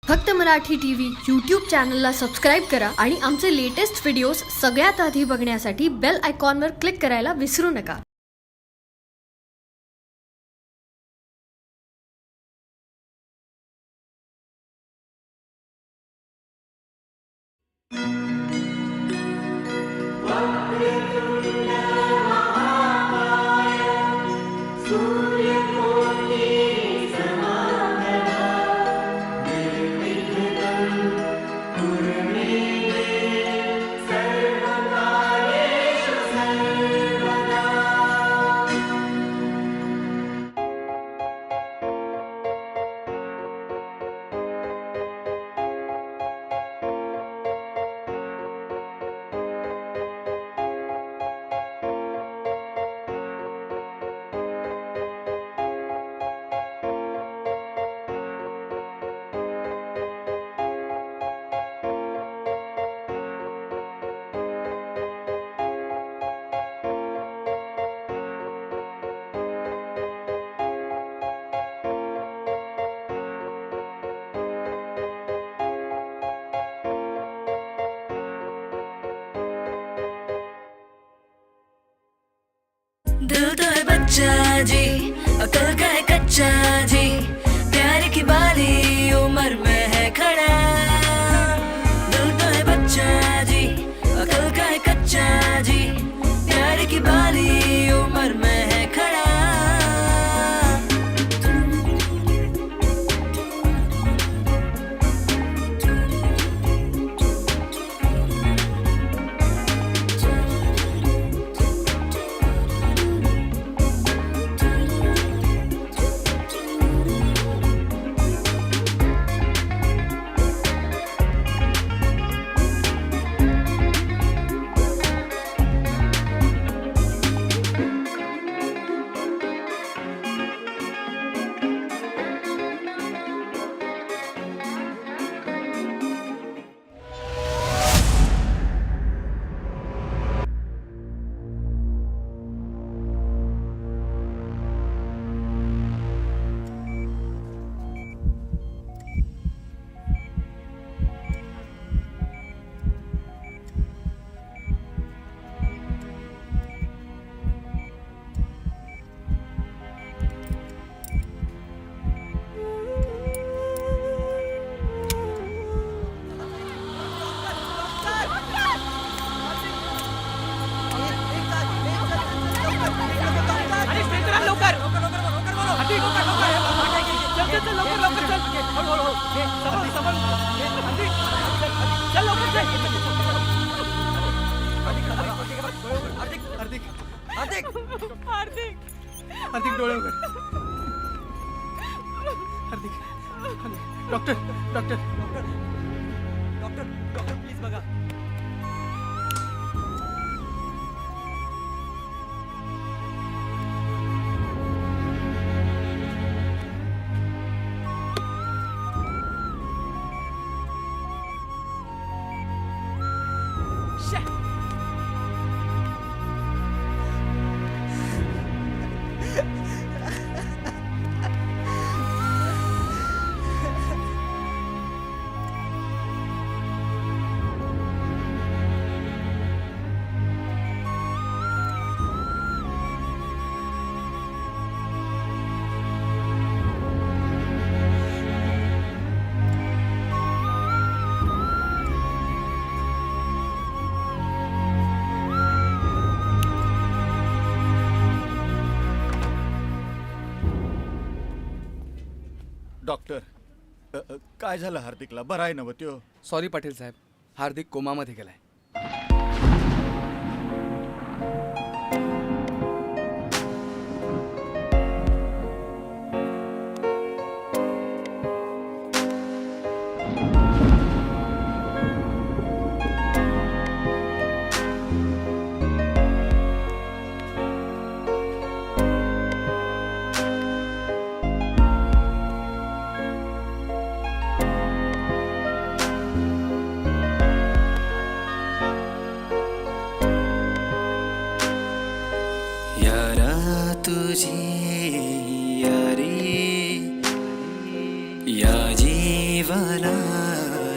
फक्त Marathi TV YouTube चॅनलला subscribe करा आणि आमचे लेटेस्ट व्हिडिओज सगळ्यात आधी बघण्यासाठी बेल आयकॉनवर क्लिक करायला विसरू नका. दिल तो है बच्चा जी, अकल का है कच्चा जी, प्यार की बाली उम्र में है खड़ा. दिल तो है बच्चा जी, अकल का है कच्चा जी, प्यार की बाली उम्र में है खड़ा. हार्दिक डोळे उघड. Hardik doctor doctor doctor doctor doctor please बघा. डॉक्टर काय झालं हार्दिकला? बरं आहे ना व त्यो? सॉरी पाटील साहेब, हार्दिक कोमामध्ये गेलाय.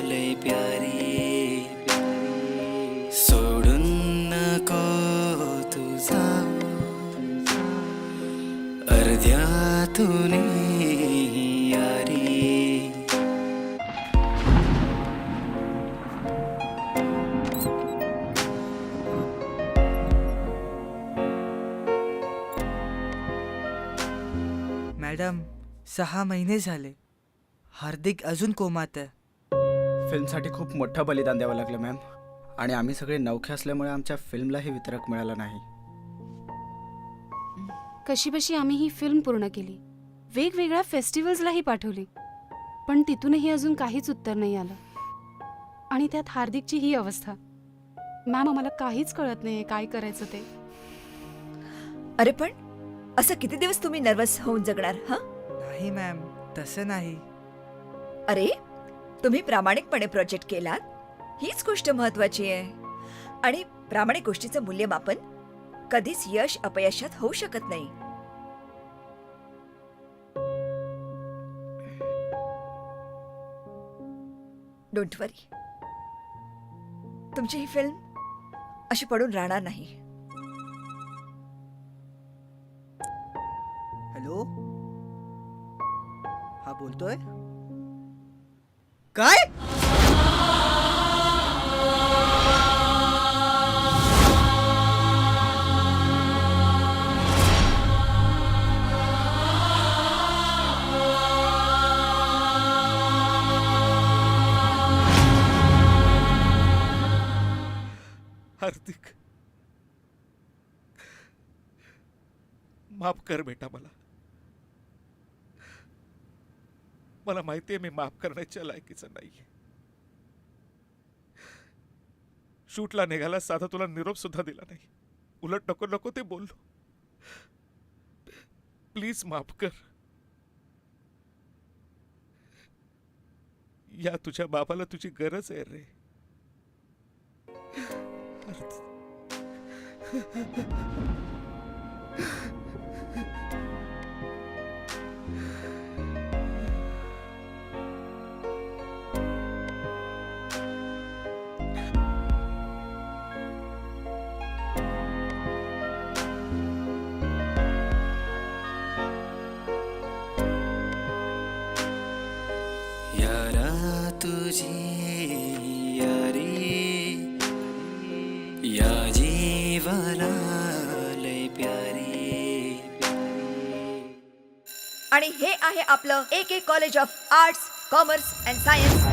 लय प्यारी सोडून नको तुझा अर्ध्यातून यारी मॅडम 6 महिने झाले. हार्दिक अजून कोमात आहे. फिल्मसाठी खूप मोठं बलिदान द्यावं लागलं मॅम. आणि आम्ही सगळे नवखे असल्यामुळे आमच्या फिल्मलाही वितरक मिळाला नाही. कशीबशी आम्ही ही फिल्म पूर्ण केली, वेगवेगळ्या फेस्टिवल्सलाही पाठवली, पण तिथूनही अजून काहीच उत्तर नाही आलं. आणि त्यात हार्दिकची ही अवस्था. मॅम, आम्हाला काहीच कळत नाहीये काय करायचं ते. अरे पण असं किती दिवस तुम्ही नर्वस होऊन जगणार? हा, नाही मॅम, तसं नाही. अरे तुम्ही प्रामाणिकपणे प्रोजेक्ट केलात, हीच गोष्ट महत्वाची आहे. आणि प्रामाणिक गोष्टीचं मूल्यमापन कधीच यश अपयशात होऊ शकत नाही. डोंट वरी, तुमची ही फिल्म अशी पडून राहणार नाही. हॅलो, हा बोलतोय काय? हार्दिक, माफ कर बेटा. मला माहितीये मी माफ करण्याच्या लायकीचं नाहीये. शूटला निघाला, साधा तुला निरोप सुद्धा दिला नाही. उलट नको नको ते बोललो. प्लीज माफ कर. या तुझ्या बाबाला तुझी गरज आहे रे. यारा तुझी यारी या जीवाला लय प्यारी. आणि हे आहे आपलं AK college of arts, commerce and science.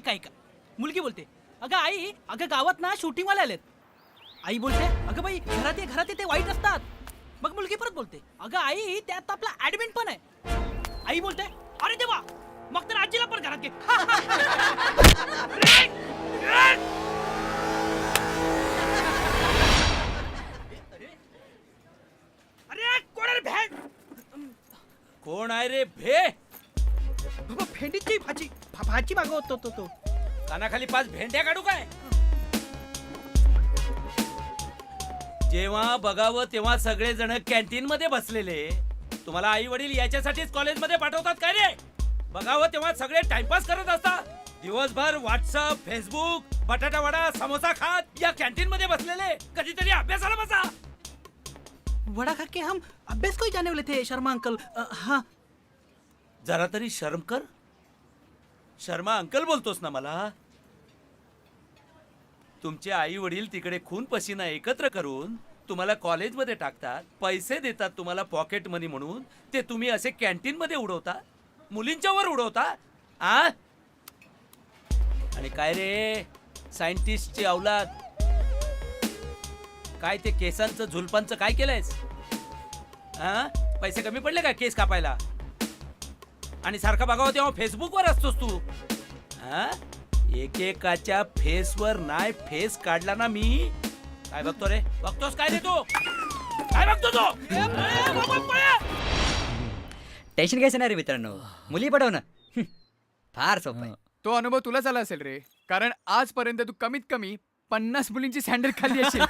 ऐका मुलगी बोलते, अगं आई, अगं गावात ना शूटिंग वाले आलेत. आई बोलते, अगं बाई, घरात ये ते वाईट असतात. मग मुलगी परत बोलते, अगं आई, त्यात आपला ऍडमिन पण आहे. आई बोलते, अरे देवा, मग तर आजीला पण घरात घे. अरे कोण आहे रे भेंड? कोण आहे रे भे? बाबा, भेंडीची भाजी मागवतो तो. कानाखाली 5 भेंड्या काढू काय? जेव्हा बघावं तेव्हा सगळे जण कॅन्टीन मध्ये बसलेले. तुम्हाला आई वडील याच्यासाठीच कॉलेजमध्ये पाठवतात काय रे? बघावं तेव्हा सगळे टाइमपास करत असतात. दिवसभर व्हॉट्सअप, फेसबुक, बटाटा वडा, समोसा खात या कॅन्टीन मध्ये बसलेले. कधीतरी अभ्यासाला बसा. वड़ा खा के हम अभ्यास को ही जाने वाले थे शर्मा अंकल. हाँ, जरा तरी शर्म कर. शर्मा अंकल बोलतोस ना मला? तुमचे आई वडील तिकडे खून पसीना एकत्र करून तुम्हाला कॉलेजमध्ये टाकतात, पैसे देतात तुम्हाला पॉकेट मनी म्हणून. ते तुम्ही असे कॅन्टीन मध्ये उडवता, मुलींच्यावर उडवता. आ आणि काय रे, सायंटिस्टची औलाद, काय ते केसांचं झुलपांचं काय केलंयस? पैसे कमी पडले का केस कापायला? आणि सारखा बघावं तेव्हा फेसबुकवर असतोस तू हा? एकेकाच्या फेसवर नाही फेस काढला ना मी. काय बघतो रे? बघतोस काय रे तू? काय बघतो तू? टेन्शन घ्यायचं नाही रे मित्रांनो, मुली पटवणं फार सोपं आहे. तो अनुभव तुलाच आला असेल रे, कारण आजपर्यंत तू कमीत कमी 50 मुलींची सँडल खाल्ली असेल.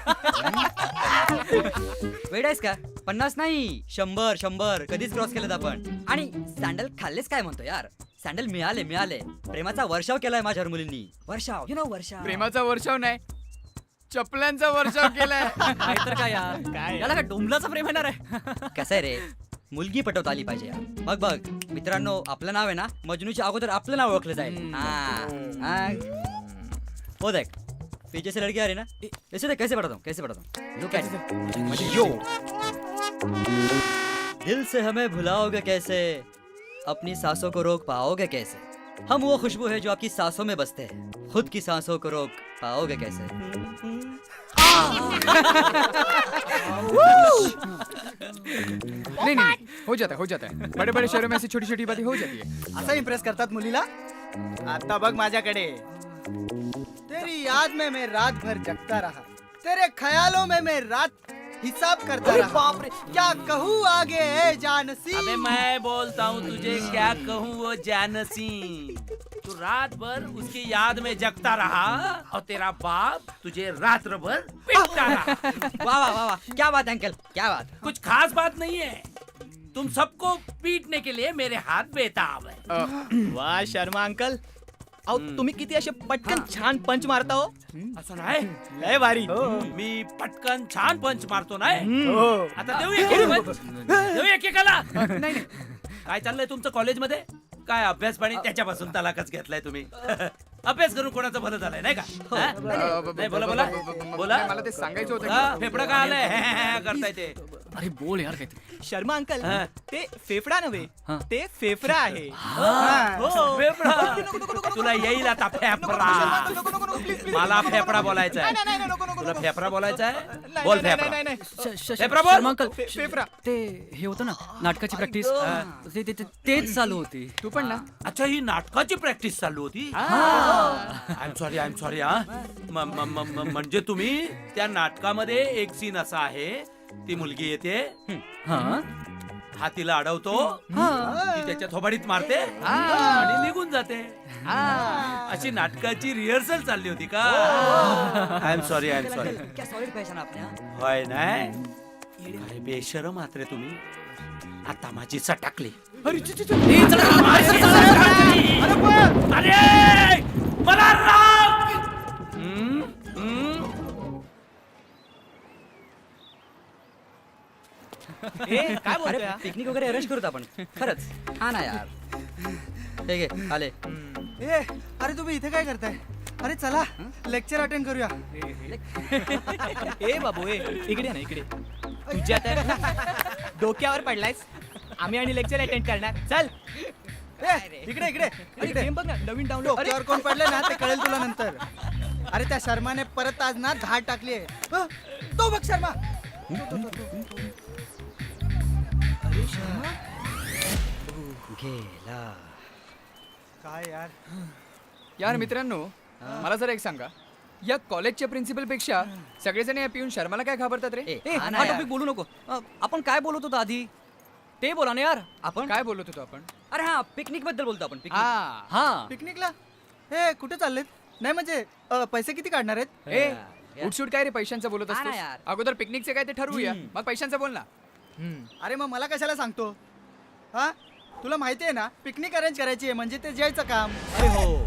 वेड आहेस का? 50 नाही, 100 कधीच क्रॉस केलेत आपण. आणि सँडल खाल्लेच काय म्हणतो यार, सँडल मिळाले. प्रेमाचा वर्षाव केलाय माझ्यावर मुलींनी. वर्षाव, यु नो वर्षाव. प्रेमाचा वर्षाव नाही, चपल्यांचा वर्षाव केलाय. नाहीतर काय यार, याला काय डोंबलाचा प्रेम येणार आहे. कसं आहे रे, मुलगी पटवता आली पाहिजे यार. मग बघ मित्रांनो, आपलं नाव आहे ना मजनूच्या अगोदर आपलं नाव ओळखलं जाईल. हो देख पीछे से लड़की आ रही ना, ऐसे देख कैसे पढ़ता हूँ. लुक एट यो. दिल से हमें भुलाओगे कैसे, अपनी सांसों को रोक पाओगे कैसे. हम वो खुशबू है जो आपकी सांसों में बसते हैं, खुद की सांसों को रोक पाओगे कैसे. नहीं, हो जाता है. बड़े बड़े शहरों में ऐसी छोटी छोटी बातें हो जाती है. असं इम्प्रेस करतात मुलीला. आता बघ माझ्याकडे. तेरी याद में मैं रात भर जगता रहा, तेरे ख्यालों में मैं रात हिसाब करता रहा. बाप रे, क्या कहूँ आगे है जानसी. अबे मैं बोलता हूँ तुझे, क्या कहूँ वो जानसी. तू रात भर उसकी याद में जगता रहा और तेरा बाप तुझे रात्र भर पीटता रहा. वाह, क्या बात है अंकल, क्या बात. कुछ खास बात नहीं है. तुम सबको पीटने के लिए मेरे हाथ बेताब है. वा शर्मा अंकल, अहो तुम्ही किती असे पटकन छान पंच मारता हो. असं नाही, लय भारी. मी पटकन छान पंच मारतो नाही. हो. आता देऊ एकेकाला. काय चाललंय तुमचं कॉलेजमध्ये? काय अभ्यास पाणी त्याच्यापासून तलाकच घेतलाय तुम्ही. अभ्यास करून कोणाचं भलं झालंय नाही का? हा? नाही, बोला मला ते सांगायचं होतं. हा, फेफडा का आलाय करताय ते. अरे बोल यार काय. शर्मा अंकल, हा. ते फेफडा नव्हे, ते फेफरा आहे. हो, फेफडा. तुला येईल आता फेफडा. मला फेफडा बोलायचा आहे. तुला फेफडा बोलायचा आहे? बोल फेफडा. फेफडा बोल. अंकल, फेफरा. ते हे होतं ना नाटकाची प्रॅक्टिस, तेच चालू होती. तू पण ना. अच्छा, ही नाटकाची प्रॅक्टिस चालू होती. आय एम सॉरी हा. म्हणजे तुम्ही त्या नाटकामध्ये एक सीन असा आहे, ती मुलगी येते, हा तिला अडवतो, ती त्याच्या थोबाडीत मारते आणि निघून जाते. अशी नाटकाची रिहर्सल चालली होती का? I am sorry. क्या सॉलिड पहचान आपने. होय नाही, काय बेशरम आहात रे तुम्ही. आता माझी सटाकली. अरे मला राग. काय बोलतोय. पिकनिक वगैरे अरेंज करूत आपण खरंच. हा ना यार. ठीक आहे आले. अरे तुम्ही इथे काय करताय? अरे चला लेक्चर अटेंड करूया. ए बाबू इकडे ना इकडे. तुझ्या त्या डोक्यावर पडलायस. आम्ही आणि लेक्चर अटेंड करणार. चल इकडे बघ ना नवीन डाउनलोड. डोक्यावर कोण पडले ना ते कळेल तुला नंतर. अरे त्या शर्माने परत आज ना धाड टाकली आहे. तो बघ शर्मा. गेला. काय यार मित्रांनो, मला जरा एक सांगा, या कॉलेजच्या प्रिन्सिपल पेक्षा सगळेजण या पिऊन शर्माला काय घाबरतात रे. हा ना हा यार. टॉपिक बोलू नको. आपण काय बोलत होतो आधी ते बोला ना यार. आपण काय बोलत होतो आपण. अरे हा पिकनिक बद्दल बोलतो आपण. पिकनिक. हा पिकनिकला हे कुठे चाललेत? नाही म्हणजे पैसे किती काढणार आहेत? ए उठसूट काय रे पैशांचं बोलत हा ना असतो. यार. अगोदर पिकनिकचे काय ते ठरवूया, मग पैशांचं बोल ना. अरे मग मला कशाला सांगतो? हा, तुला माहिती आहे ना पिकनिक अरेंज करायची आहे म्हणजे ते जयचं काम.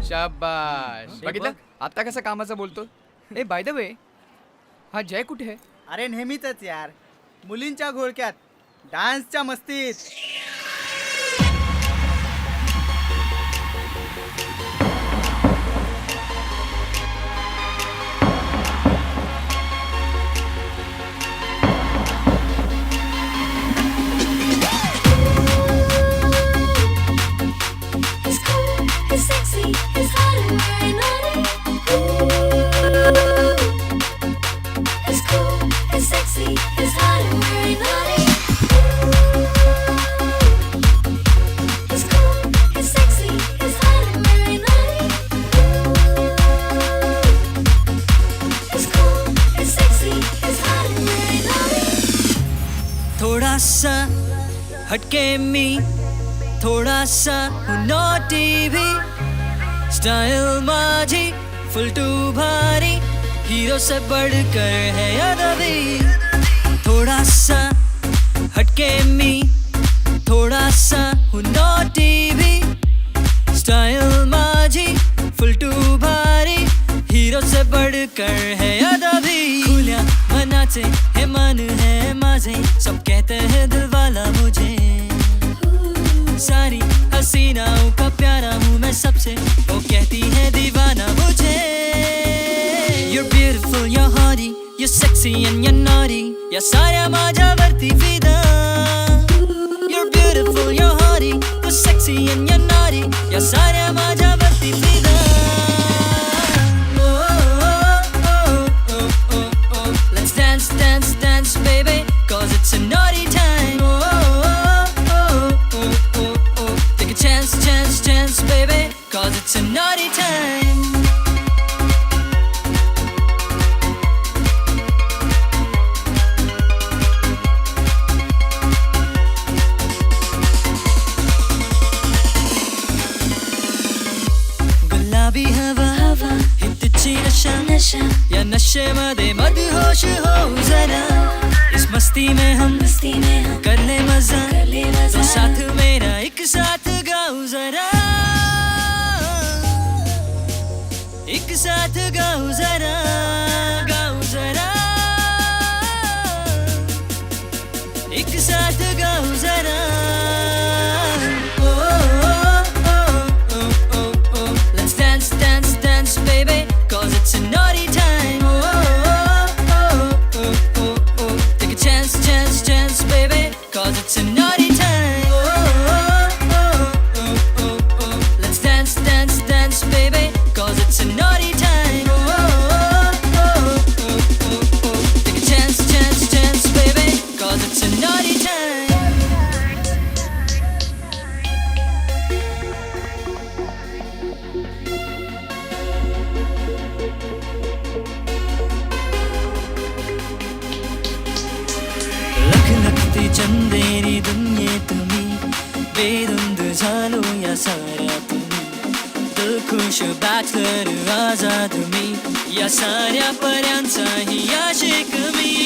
शाबाश. बघितलं आता कसं कामाचं बोलतो. ए बाय द वे, हा जय कुठे आहे? अरे नेहमीच यार, मुलींच्या घोळक्यात, डान्सच्या मस्तीत. He's cool, he's sexy, he's hot and very naughty. He's cool, he's sexy, he's hot and very naughty. हटके मी थोड़ा सा नॉटी भी स्टाइल माझी फुल टू भारी हीरो से बढ़कर है अदबी थोड़ा सा हटके मी थोड़ा सा नॉटी भी स्टाइल माझी फुल टू भारी हीरो से बढ़कर है अदबी खुल्या मनाचे हे मन है माझे सब कहते हैं दिल वाला मुझे सारी हसीनाओं का प्यारा हूँ मैं सबसे वो कहती है दीवाना मुझे You're beautiful, you're haughty, you're sexy and you're naughty या साऱ्या माझ्यावरती फिदा You're beautiful, you're haughty, you're sexy and you're naughty या साऱ्या माझ्यावरती फिदा Let's dance, dance, dance, baby, cause it's a naughty time. Take a chance, chance, chance, baby, cause it's a naughty time. गुलाबी हवा हितची नशा या नशे मध्ये मदहोश हो जरा इस मस्ती में हम कर ले मजा तो साथ मेरा एक साथ गाओ जरा एक साथ गाओ जरा एक साथ गाओ जरा Let's dance, dance, dance, baby, cause it's a naughty time. Take a chance, chance, chance, baby, cause it's a naughty time. Let's dance, dance, dance, baby, cause it's a naughty time. Take a chance, chance, chance, baby, cause it's a naughty time. लखलखती चंदेरी दुनिये तुम्ही बेधुंद झालो या साऱ्या तुम्ही दिल खुश bachelor Azad मी या साऱ्या पर्यांचाही आशिक मी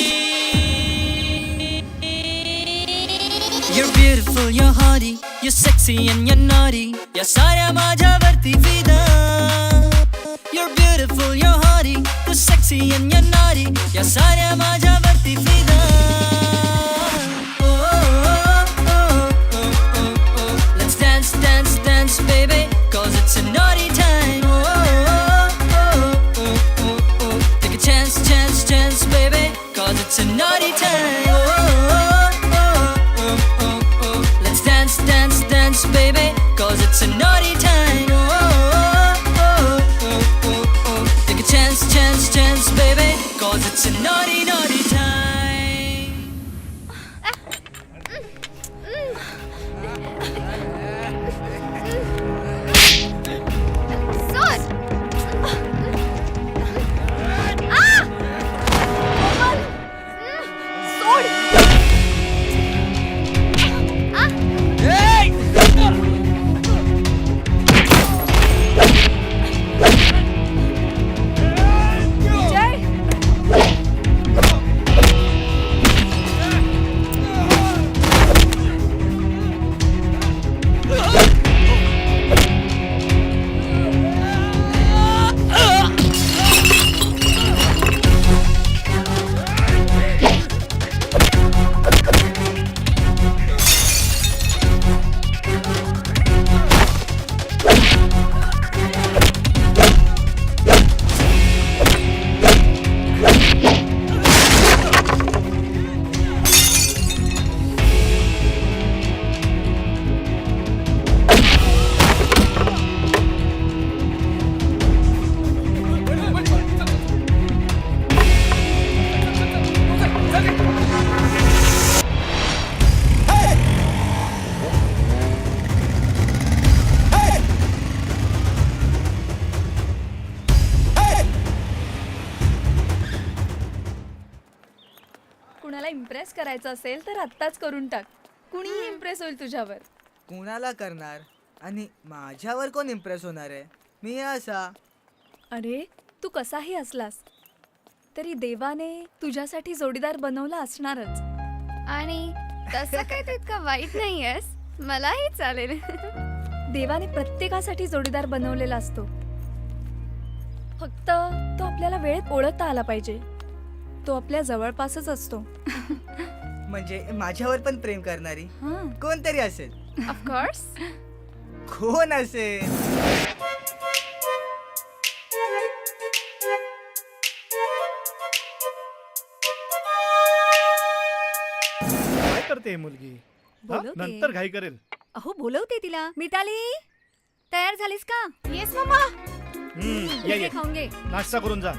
You're beautiful, you're haughty, you're sexy and you're naughty या साऱ्या माझ्यावरती फिदा You're beautiful, you're haughty, you're sexy and you're naughty या साऱ्या माझ्यावरती फिदा Let's dance, dance, dance, baby, cause it's a naughty time. Take a chance, chance, chance, baby, cause it's a naughty time. Let's dance, dance, dance, baby, cause it's a naughty time. Take a chance, chance, chance, baby, cause it's a naughty, naughty time. कुणाला impress करायचं असेल तर आत्ताच करून टाक. कुणीही impress होईल तुझ्यावर. कुणाला करणार आणि माझ्यावर कोण इम्प्रेस होणार आहे? मी असा. अरे तू कसाही असलास तरी देवाने तुझ्यासाठी जोडीदार बनवला असणारच. आणि तसं काही तू इतका वाईट नाहीयेस, मलाही चालेल. देवाने प्रत्येकासाठी जोडीदार बनवलेला असतो. फक्त तो आपल्याला वेळेत ओळखता आला पाहिजे. तो आपल्या जवळपासच असतो. म्हणजे माझ्यावर पण प्रेम करणारी हां. कोणतरी असेल. ऑफकोर्स. कोण असेल? काय करते ही मुलगी? हा? बोलवते. नंतर घाई करेल. अहो बोलवते तिला. मिताली तयार झालीस का? Yes mamma. ये घे, खाऊन घे. नाश्ता करून जा.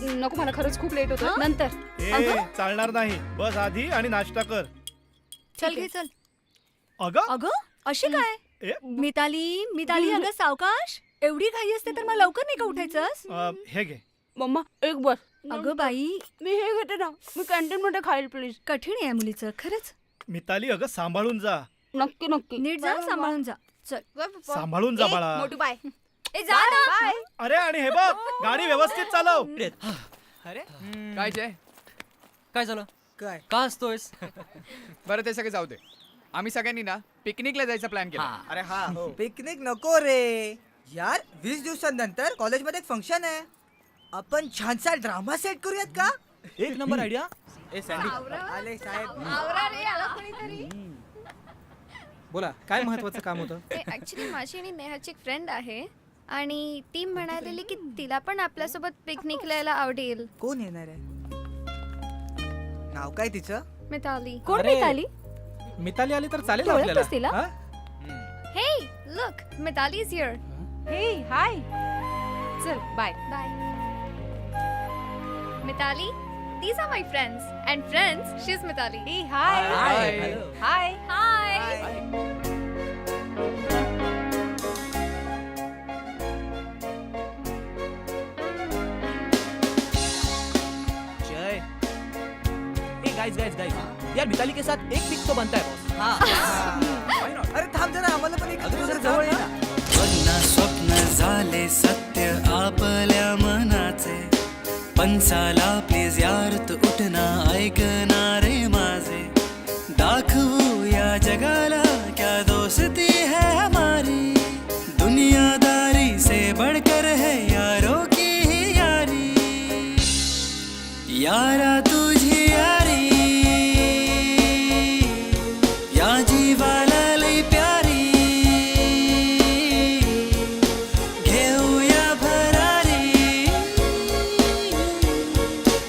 नको, मला खरंच खूप लेट होतो. नंतर. ए चालणार नाही. बस आधी आणि नाश्ता कर. चल घे चल. अगं अगं अशी काय? ए, मिताली अगं सावकाश. एवढी घाई असते तर मला लवकर नाही का उठायचंस? हे घे. मम्मा एक बस. अगं बाई मी हे घेते ना. मी कॅन्टीन मध्ये खाईल प्लीज. कठीण आहे मुलीचं खरंच. मिताली अगं सांभाळून जा. नक्की नक्की. नीट जा सांभाळून जा. चल. सांभाळून जा बाळा. मोठू बाय. ए जा ना. अरे आणि हे बघ गाडी व्यवस्थित चालव. अरे काय जय, काय झालं? काय? का हसतोयस? बरं ते सगळे जाऊ दे. आम्ही सगळ्यांनी ना पिकनिकला जायचा प्लॅन केला. हा. अरे हा पिकनिक नको रे यार. 20 दिवसांनंतर कॉलेजमध्ये एक फंक्शन आहे. आपण छानसा ड्रामा सेट करूयात का? एक नंबर आयडिया. ए सँडी आले साहेब. आवरा रे, आला कोणीतरी. बोला काय महत्वाचं काम होतं? ऍक्च्युली माझी आणि नेहाची एक फ्रेंड आहे आणि ती म्हणालेली की तिला पण आपल्यासोबत पिकनिकला यायला आवडेल. कोण येणार आहे? नाव काय तिचं? मिताली. कोण अरे, मिताली? मिताली आली तर चालेल तू आपल्याला. ओळखतेस तिला? हा? हे look, Mithali is here. Hey hi. चल bye. Bye. Mitali, these are my friends and friends, she's Mitali. हे हाय. हाय. हाय. Hi. जय ए गाइस यार मिताली के साथ एक पिक तो बनता है बॉस. अरे थांब जरा आम्हाला पण एक जवळ ये ना. पन्ना स्वप्न झाले सत्य आपल्या मनाचे. पंचाला प्लीज यार तू उठना ऐकणारे माझे. दाखवू या जगाला क्या दोस्ती है हमारी. दुनियादारी से बढ़कर है यारों की ही यारी. यारा तुझी यारी या जीवाला लई प्यारी. घेऊया भरारी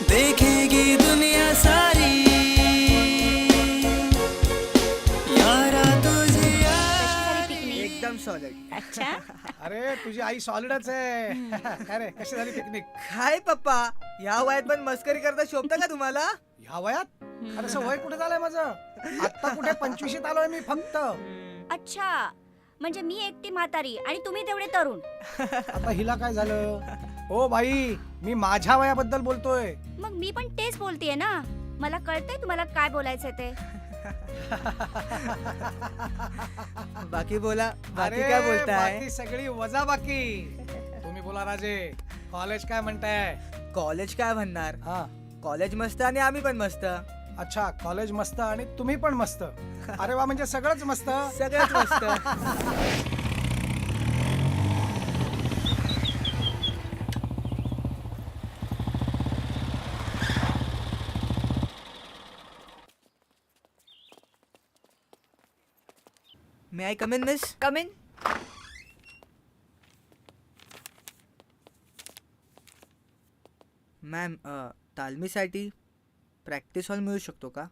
देखेगी दुनिया सारी. यारा तुझी यारी. एकदम सॉलिड. अरे तुझी आई सॉलिडच आहे. अरे कशी झाली पिकनिक? काय पप्पा या वयात पण मस्करी करता शोभता का तुम्हाला? ह्या वयात? अरे असं वय कुठे झालंय माझं? आता कुठे 25शीत आलोय मी फक्त. अच्छा, म्हणजे मी एकटी म्हातारी आणि तुम्ही तेवढे तरुण. आता हिला काय झालं? ओ बाई मी माझ्या वयाबद्दल बोलतोय. मग मी पण तेच बोलतेय ना. मला कळतंय तुम्हाला काय बोलायचंय ते. बाकी बोला. बाकी अरे, काय बोलताय? बाकी सगळी वजा बाकी. तुम्ही बोला राजे. कॉलेज काय म्हणताय? कॉलेज काय म्हणणार? हा कॉलेज मस्त आणि आम्ही पण मस्त. अच्छा, कॉलेज मस्त आणि तुम्ही पण मस्त. अरे वा, म्हणजे सगळंच मस्त. सगळ्यात मस्त. May I come in miss? Come in. Ma'am तालमीसाठी प्रॅक्टिस हॉल मिळू शकतो का?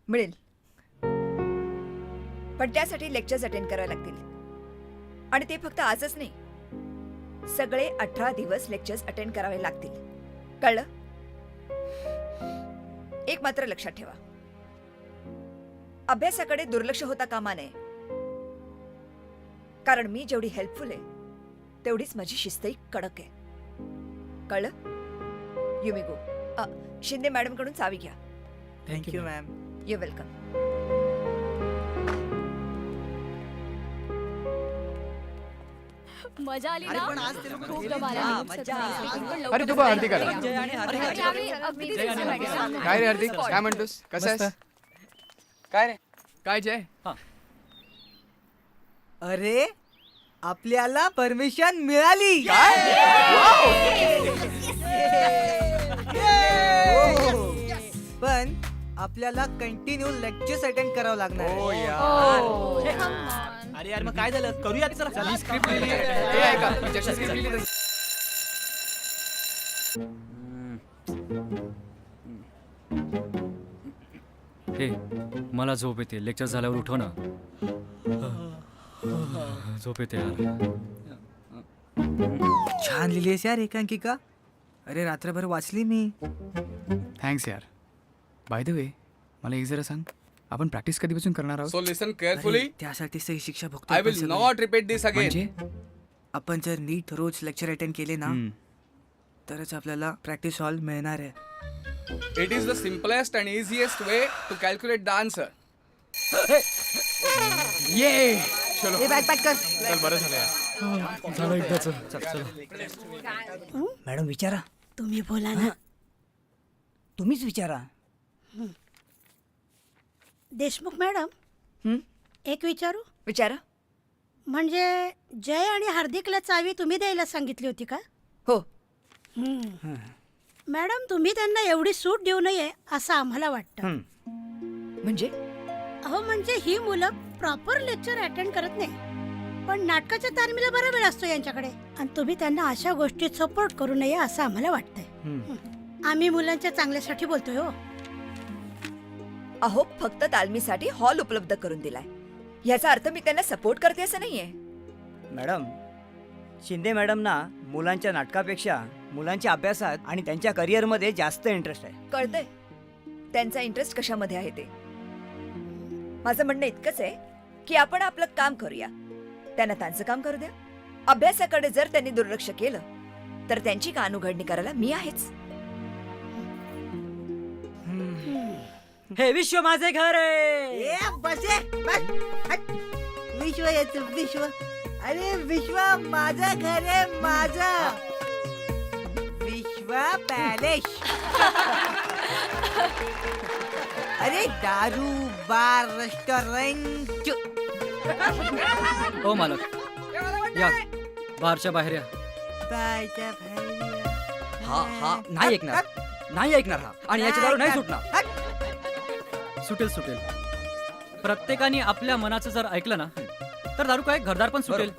मिळेल, पण त्यासाठी लेक्चर्स अटेंड करावे लागतील. आणि ते फक्त आजच नाही, सगळे 18 दिवस लेक्चर्स अटेंड करावे लागतील. कळलं? एक मात्र लक्षात ठेवा, अभ्यासाकडे दुर्लक्ष होता कामा नये. कारण मी जेवढी हेल्पफुल आहे तेवढीच माझी शिस्तही कडक आहे. कळलं? You may go. Shinde madam कडून चावी घ्या. Thank you ma'am. You welcome. मजा आली अरे ना पण आज ते लोक खूप गेले दमाला ना. आली. मज्जा. अरे तू बघ हार्दिकाला. जय आणि हार्दिक. यावेळी अगदी दिसत काय रे हार्दिक, काय म्हणतोस, कसं आहेस? काय रे, काय जय? अरे आपल्याला परमिशन मिळाली. पण आपल्याला कंटिन्यू लेक्चर्स अटेंड करावं लागणार आहे. हो यार. अरे यार मग काय झालं, करूया की चला. ही स्क्रिप्ट लिहिली आहे. हे ऐका, टीचरची स्क्रिप्ट लिहिली आहे. हे मला झोप येते. लेक्चर झाल्यावर उठव ना. झोप येते यार. छान लिहिलीस यार एकांकिका. अरे रात्रभर वाचली मी. थँक्स यार. बाय द वे, मला एक जरा सांग, आपण प्रॅक्टिस कधीपासून करणार आहोत? So listen carefully. अरे, त्यासाठी सही शिक्षा भोगतो I आपण will सगळे. not repeat this again. म्हणजे आपण जर नीट रोज लेक्चर अटेंड केले ना तरच आपल्याला प्रॅक्टिस हॉल मिळणार आहे. It is the simplest and easiest way to calculate the answer. ये चल बॅग कर. चल, बरं झालं यार. झालं एकदाच. चल. मॅडम विचारा. तुम्ही बोला ना. तुम्हीच विचारा. देशमुख मॅडम, एक विचारू? विचारा. म्हणजे जय आणि हार्दिकला चावी तुम्ही द्यायला सांगितली होती का? हो. मॅडम, तुम्ही त्यांना एवढी सूट देऊ नये असं आम्हाला वाटतं. म्हणजे अहो, म्हणजे ही मुलं प्रॉपर लेक्चर अटेंड करत नाही, पण नाटकाच्या तालमीला बरा वेळ असतो यांच्याकडे, आणि तुम्ही त्यांना अशा गोष्टीत सपोर्ट करू नये असं आम्हाला वाटतंय. आम्ही मुलांच्या चांगल्यासाठी बोलतोय हो. अहो, फक्त तालमीसाठी हॉल उपलब्ध करून दिलाय, याचा अर्थ मी त्यांना सपोर्ट करते असं नाहीये. मॅडम, शिंदे मॅडम ना मुलांच्या नाटकापेक्षा मुलांच्या अभ्यासात आणि त्यांच्या करिअरमध्ये जास्त इंटरेस्ट आहे. कळतंय त्यांचा इंटरेस्ट कशामध्ये आहे ते. माझं म्हणणं इतकंच आहे की आपण आपलं काम करूया, त्यांना त्यांचं काम करू द्या. अभ्यासाकडे जर त्यांनी दुर्लक्ष केलं तर त्यांची कानउघडणी करायला मी आहेच. हे विश्व माझे घर आहे. विश्व याचं विश्व. अरे विश्व माझं घर आहे, माझं. विश्व पॅलेस. अरे दारू बार रेस्टॉरंट. हो मालक, या बारच्या बाहेर या. हा नाही ऐकणार, नाही ऐकणार हा, आणि याची दारू नाही सुटणार. सुटेल सुटेल. प्रत्येकाने आपल्या मनाचं जर ऐकलं ना तर दारू काय घरदार पण सुटेल.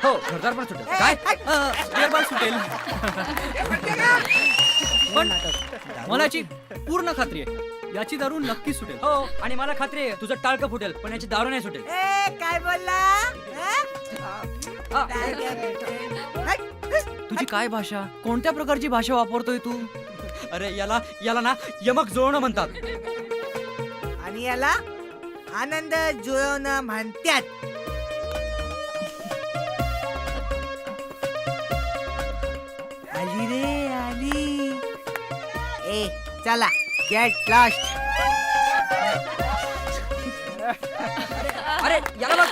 हो, घरदार पण सुटेल. काय बिअर बार सुटेल. पण मला याची पूर्ण खात्री आहे, याची दारू नक्की सुटेल. हो, आणि मला खात्री आहे तुझं टाळकं फुटेल, पण याची दारू नाही सुटेल. काय बोलला? तुझी काय भाषा, कोणत्या प्रकारची भाषा वापरतोय तू? अरे याला ना यमक जुळवणं म्हणतात. आणि याला आनंद जुळवणं म्हणतात. आली रे आली. ए चला, गेट लॉस्ट. अरे याला बघ.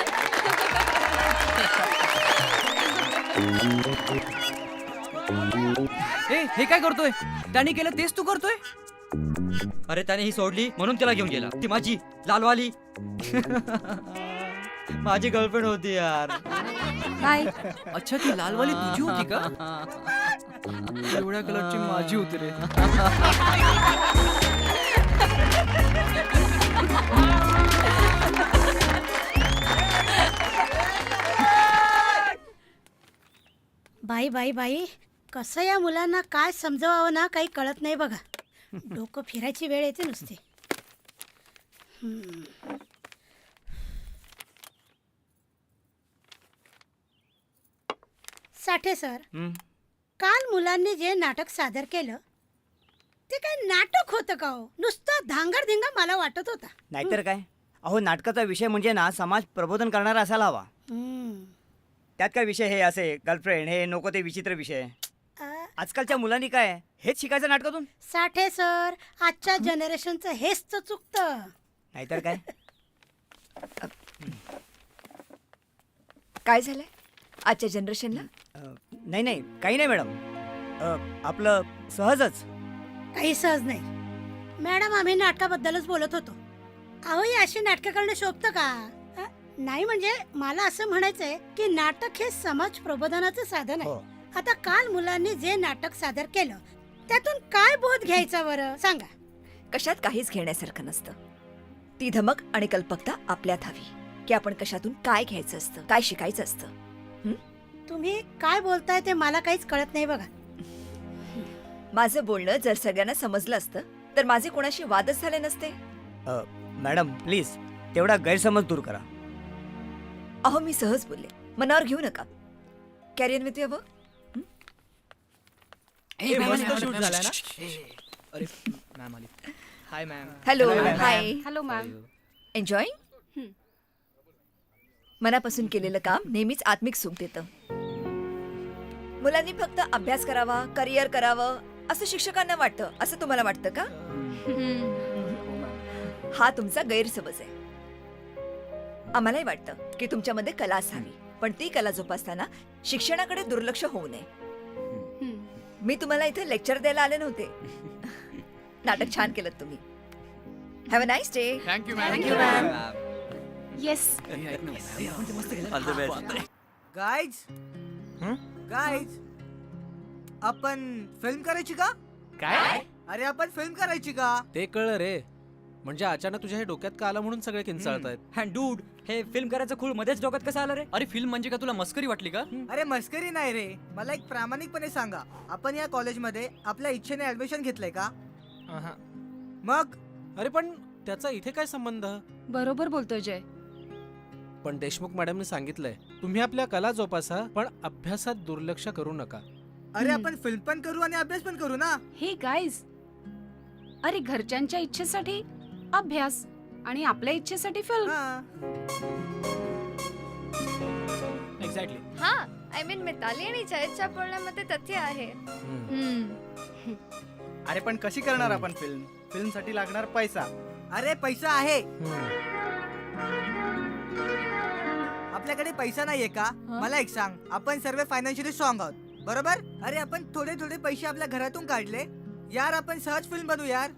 हे काय करतोय? त्याने केलं तेच तू करतोय? अरे त्याने ही सोडली म्हणून त्याला घेऊन गेला. ती माझी लालवाली माझी गर्लफ्रेंड होती यार. काय? अच्छा, ती लालवाली तुझी होती का? एवढ्या कलरची माझी होती रे. बाई बाई बाई, कसं या मुलांना काय समजवावं ना काही कळत नाही बघा. डोकं फिरायची वेळ येते नुसती. साठे सर, काल मुलांनी जे नाटक सादर केलं ते काय नाटक होतं का हो? नुसतं धांगडधिंगा मला वाटत होता. नाहीतर काय. अहो, नाटकाचा विषय म्हणजे ना समाज प्रबोधन करणारा असायला हवा. त्यात काय विषय हे असे गर्लफ्रेंड हे नको ते विचित्र विषय. आजकालच्या मुलांनी काय हेच शिकायचं नाटकातून? साठे सर, आजच्या जनरेशनचं हेच तर चुकतं. नाहीतर काय. काय झालंय आजच्या जनरेशनला? नाही नाही काही नाही मॅडम. आपलं सहजच. काही सहज नाही मॅडम, आम्ही नाटकाबद्दलच बोलत होतो. अहो ही अशी नाटकं करणं शोभतं का? नाही म्हणजे मला असं म्हणायचंय की नाटक हे समाज प्रबोधनाचं साधन आहे. आता काल मुलांनी जे नाटक सादर केलं त्यातून काय बोध घ्यायचा बरं सांगा? कशात काहीच घेण्यासारखं नसतं. ती धमक आणि कल्पकता आपल्यात हवी की आपण कशातून काय घ्यायचं असतं, काय शिकायचं असतं. तुम्ही काय बोलताय ते मला काहीच कळत नाही बघा. माझं बोलणं जर सगळ्यांना समजलं असतं तर माझे कोणाशी वादच झाले नसते. मॅडम प्लीज तेवढा गैरसमज दूर करा. अहो मी सहज बोलले, मनावर घेऊ नका. कॅरियर विथ युअर मस्त शूट झाला ना. अरे मॅम आली. Hi ma'am. Hello. Hi. Hello ma'am. Enjoying. मनापासून केलेलं काम नेहमीच आत्मिक सुख देतं. मुलांनी फक्त अभ्यास करावा, करिअर करावं असं शिक्षकांना वाटतं, असं तुम्हाला वाटतं का? हा तुमचा गैरसमज आहे. आम्हालाही वाटतं की तुमच्यामध्ये कला असावी, पण ती कला जोपासताना शिक्षणाकडे दुर्लक्ष होऊ नये. मी तुम्हाला इथे लेक्चर द्यायला आले नव्हते. नाटक छान केलं तुम्ही. Have a nice day. Thank you thank you ma'am. Yes. Guys guys आपण फिल्म करायची का? काय? अरे आपण फिल्म करायची का? ते कळलं रे. म्हणजे अचानक तुझ्या हे डोक्यात का आलं म्हणून सगळे किंचाळतायत. अँड डूड, हे फिल्म करायचं खूळ मध्येच डोक्यात कसं आलं रे? अरे फिल्म म्हणजे का तुला मस्करी वाटली का? अरे मस्करी नाही रे. मला एक प्रामाणिकपणे सांगा, आपण या कॉलेजमध्ये आपल्या इच्छेने ऍडमिशन घेतलंय का? मग अरे पण त्याचा इथे काय संबंध? बरोबर बोलतोय जय. पण देशमुख मॅडमने सांगितलंय तुम्ही आपल्या कला जोपासा, पण अभ्यासात दुर्लक्ष करू नका. अरे आपण फिल्म पण करू आणि अभ्यास पण करू ना. हे गाईज, अरे घरच्यांच्या इच्छेसाठी अभ्यास आणि आपल्या इच्छेसाठी फिल्म. एक्झॅक्टली. हा, आय मीन मिताली आणि जयच्या बोलण्यामध्ये तथ्य आहे. अरे पण कशी करणार आपण फिल्म? फिल्म साठी लागणार पैसा. अरे पैसा आहे. आपल्याकडे पैसा नाहीये का? मला एक सांग, आपण सर्व फायनान्शियली स्ट्रॉंग आहोत बरोबर? अरे आपण थोडे थोडे पैसे आपल्या घरातून काढले यार, आपण सहज फिल्म बनवू यार.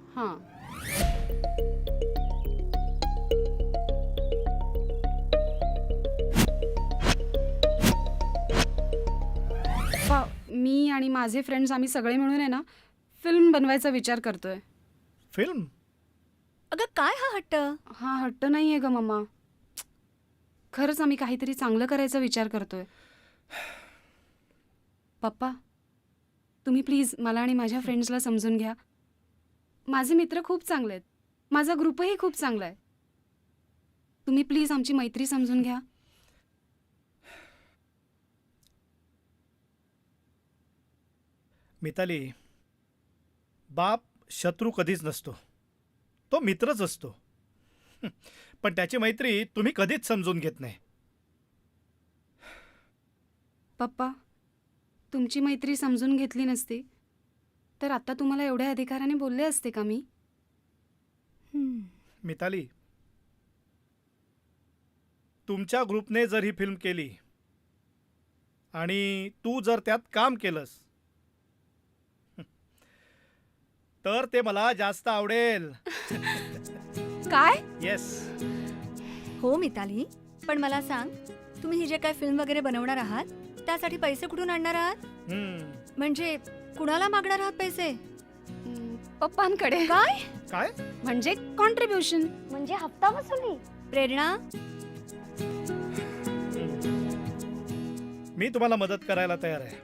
मी आणि माझे फ्रेंड्स आम्ही सगळे मिळून आहे ना फिल्म बनवायचा विचार करतोय. फिल्म? अगं काय हा हट्ट? हा हट्ट नाहीये ग मम्मा, खरंच आम्ही काहीतरी चांगलं करायचा विचार करतोय. पप्पा तुम्ही प्लीज मला आणि माझ्या फ्रेंड्सला समजून घ्या. माझे मित्र खूप चांगले आहेत, माझा ग्रुपही खूप चांगला आहे. तुम्ही प्लीज आमची मैत्री समजून घ्या. मिताली, बाप शत्रू कधीच नसतो, तो मित्रच असतो. पण त्याची मैत्री तुम्ही कधीच समजून घेत नाही. पप्पा तुमची मैत्री समजून घेतली नसती तर आता तुम्हाला एवढ्या अधिकाराने बोलले असते का मी? मिताली, तुमच्या ग्रुपने जर ही फिल्म केली आणि तू जर त्यात काम केलंस तर ते मला जास्त आवडेल. काय? येस. हो मिताली, पण मला सांग, तुम्ही ही जे काय फिल्म वगैरे बनवणार आहात त्यासाठी पैसे कुठून आणणार आहात? म्हणजे कुणाला मागणार आहात पैसे? पप्पांकडे. काय काय म्हणजे कॉन्ट्रीब्युशन, म्हणजे हप्ता वसुली? प्रेरणा, मी तुम्हाला मदत करायला तयार आहे,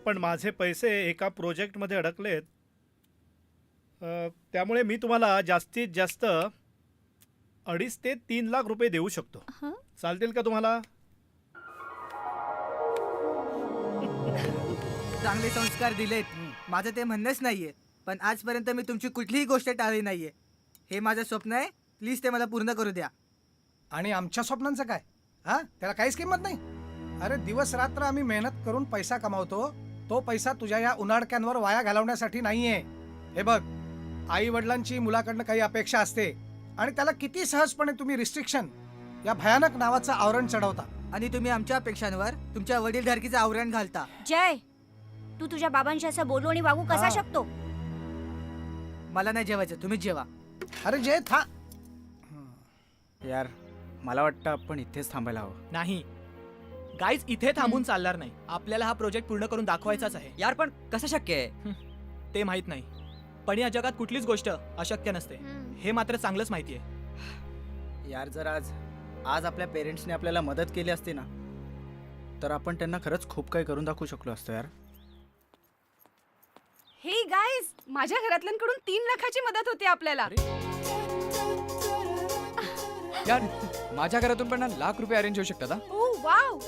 पण माझे पैसे एका प्रोजेक्टमध्ये अडकलेत. त्यामुळे मी तुम्हाला जास्तीत जास्त 2.5 ते 3 लाख रुपये देऊ शकतो. चालतील का तुम्हाला? चांगले संस्कार दिलेत, माझं ते म्हणणंच नाहीये, पण आजपर्यंत मी तुमची कुठलीही गोष्ट टाळली नाहीये. हे माझं स्वप्न आहे, प्लीज ते मला पूर्ण करू द्या. आणि आमच्या स्वप्नांचं काय? हा, त्याला काहीच किंमत नाही. अरे दिवस रात्र आम्ही मेहनत करून पैसा कमावतो. तो पैसा तुझ्या या उन्हाळक्यांवर वाया घालवण्यासाठी नाहीये. हे बघ, आई वडिलांची मुलाकडनं काही अपेक्षा असते आणि त्याला किती सहजपणे तुम्ही रिस्ट्रिक्शन या भयानक नावाचं आवरण चढवता. आणि तुम्ही आमच्या अपेक्षांवर तुमच्या वडीलधारकीचं आवरण घालता. जय, तू तुझ्या बाबांशी असं बोलू आणि वागू कसा हा. शकतो? मला नाही जेवायचं, तुम्हीच जेवा. अरे जे था यार मला वाटतं आपण इथेच थांबायला हवं. नाही गाईज, इथे थांबून चालणार नाही. आपल्याला हा प्रोजेक्ट पूर्ण करून दाखवायचाच आहे. यार पण कसं शक्य आहे? ते माहित नाही, पण या जगात कुठलीच गोष्ट अशक्य नसते हे मात्र चांगलंच माहिती आहे. यार जर आज आपल्या पेरेंट्सने आपल्याला मदत केली असती ना, तर आपण त्यांना खरंच खूप काही करून दाखवू शकलो असतो यार. हे गाईज, माझ्या घरातल्यांकडून 3 लाखाची मदत होते आपल्याला. यार माझ्या घरातून पण ₹1,00,000 अरेंज होऊ शकतात. ओ वाव.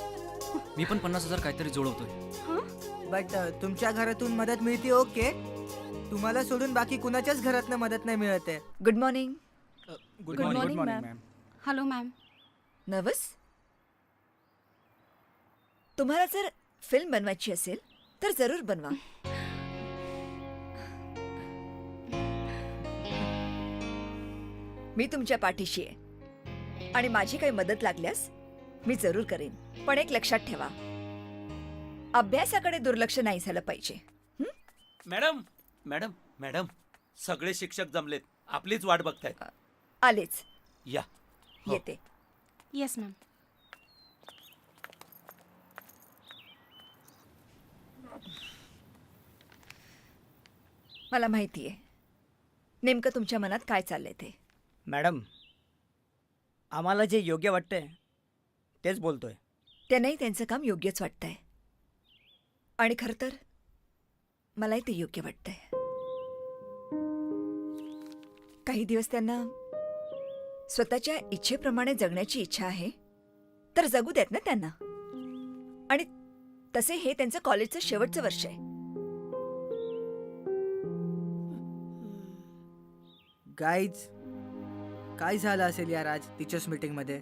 मी पण 50,000 काहीतरी जोडवतोय. बट तुमच्या घरातून मदत मिळते ओके, तुम्हाला सोडून बाकी कुणाच्याच घरातनं मदत नाही मिळत आहे. Good morning. Good morning ma'am. Hello ma'am. Nervous? तुम्हाला जर फिल्म बनवायची असेल तर जरूर बनवा. मी तुमच्या पाठीशी आहे आणि माझी काही मदत लागल्यास मी जरूर करेन. पण एक लक्षात ठेवा, अभ्यासाकडे दुर्लक्ष नाही झालं पाहिजे. मॅडम मॅडम मॅडम सगळे शिक्षक जमलेत, आपलीच वाट बघतायत. आलेच. या हो. येते. Yes ma'am. मला माहिती आहे नेमकं तुमच्या मनात काय चाललंय ते. मॅडम आम्हाला जे योग्य वाटतंय तेच बोलतोय. त्यांनाही त्यांचं काम योग्यच वाटतंय आणि खरं तर मलाही ते योग्य वाटतंय. काही दिवस त्यांना स्वतःच्या इच्छेप्रमाणे जगण्याची इच्छा आहे तर जगू देत ना त्यांना. आणि तसे हे त्यांचं कॉलेजचं शेवटचं वर्ष आहे. गाईज, काय झालं असेल यार आज टीचर्स मीटिंग मध्ये?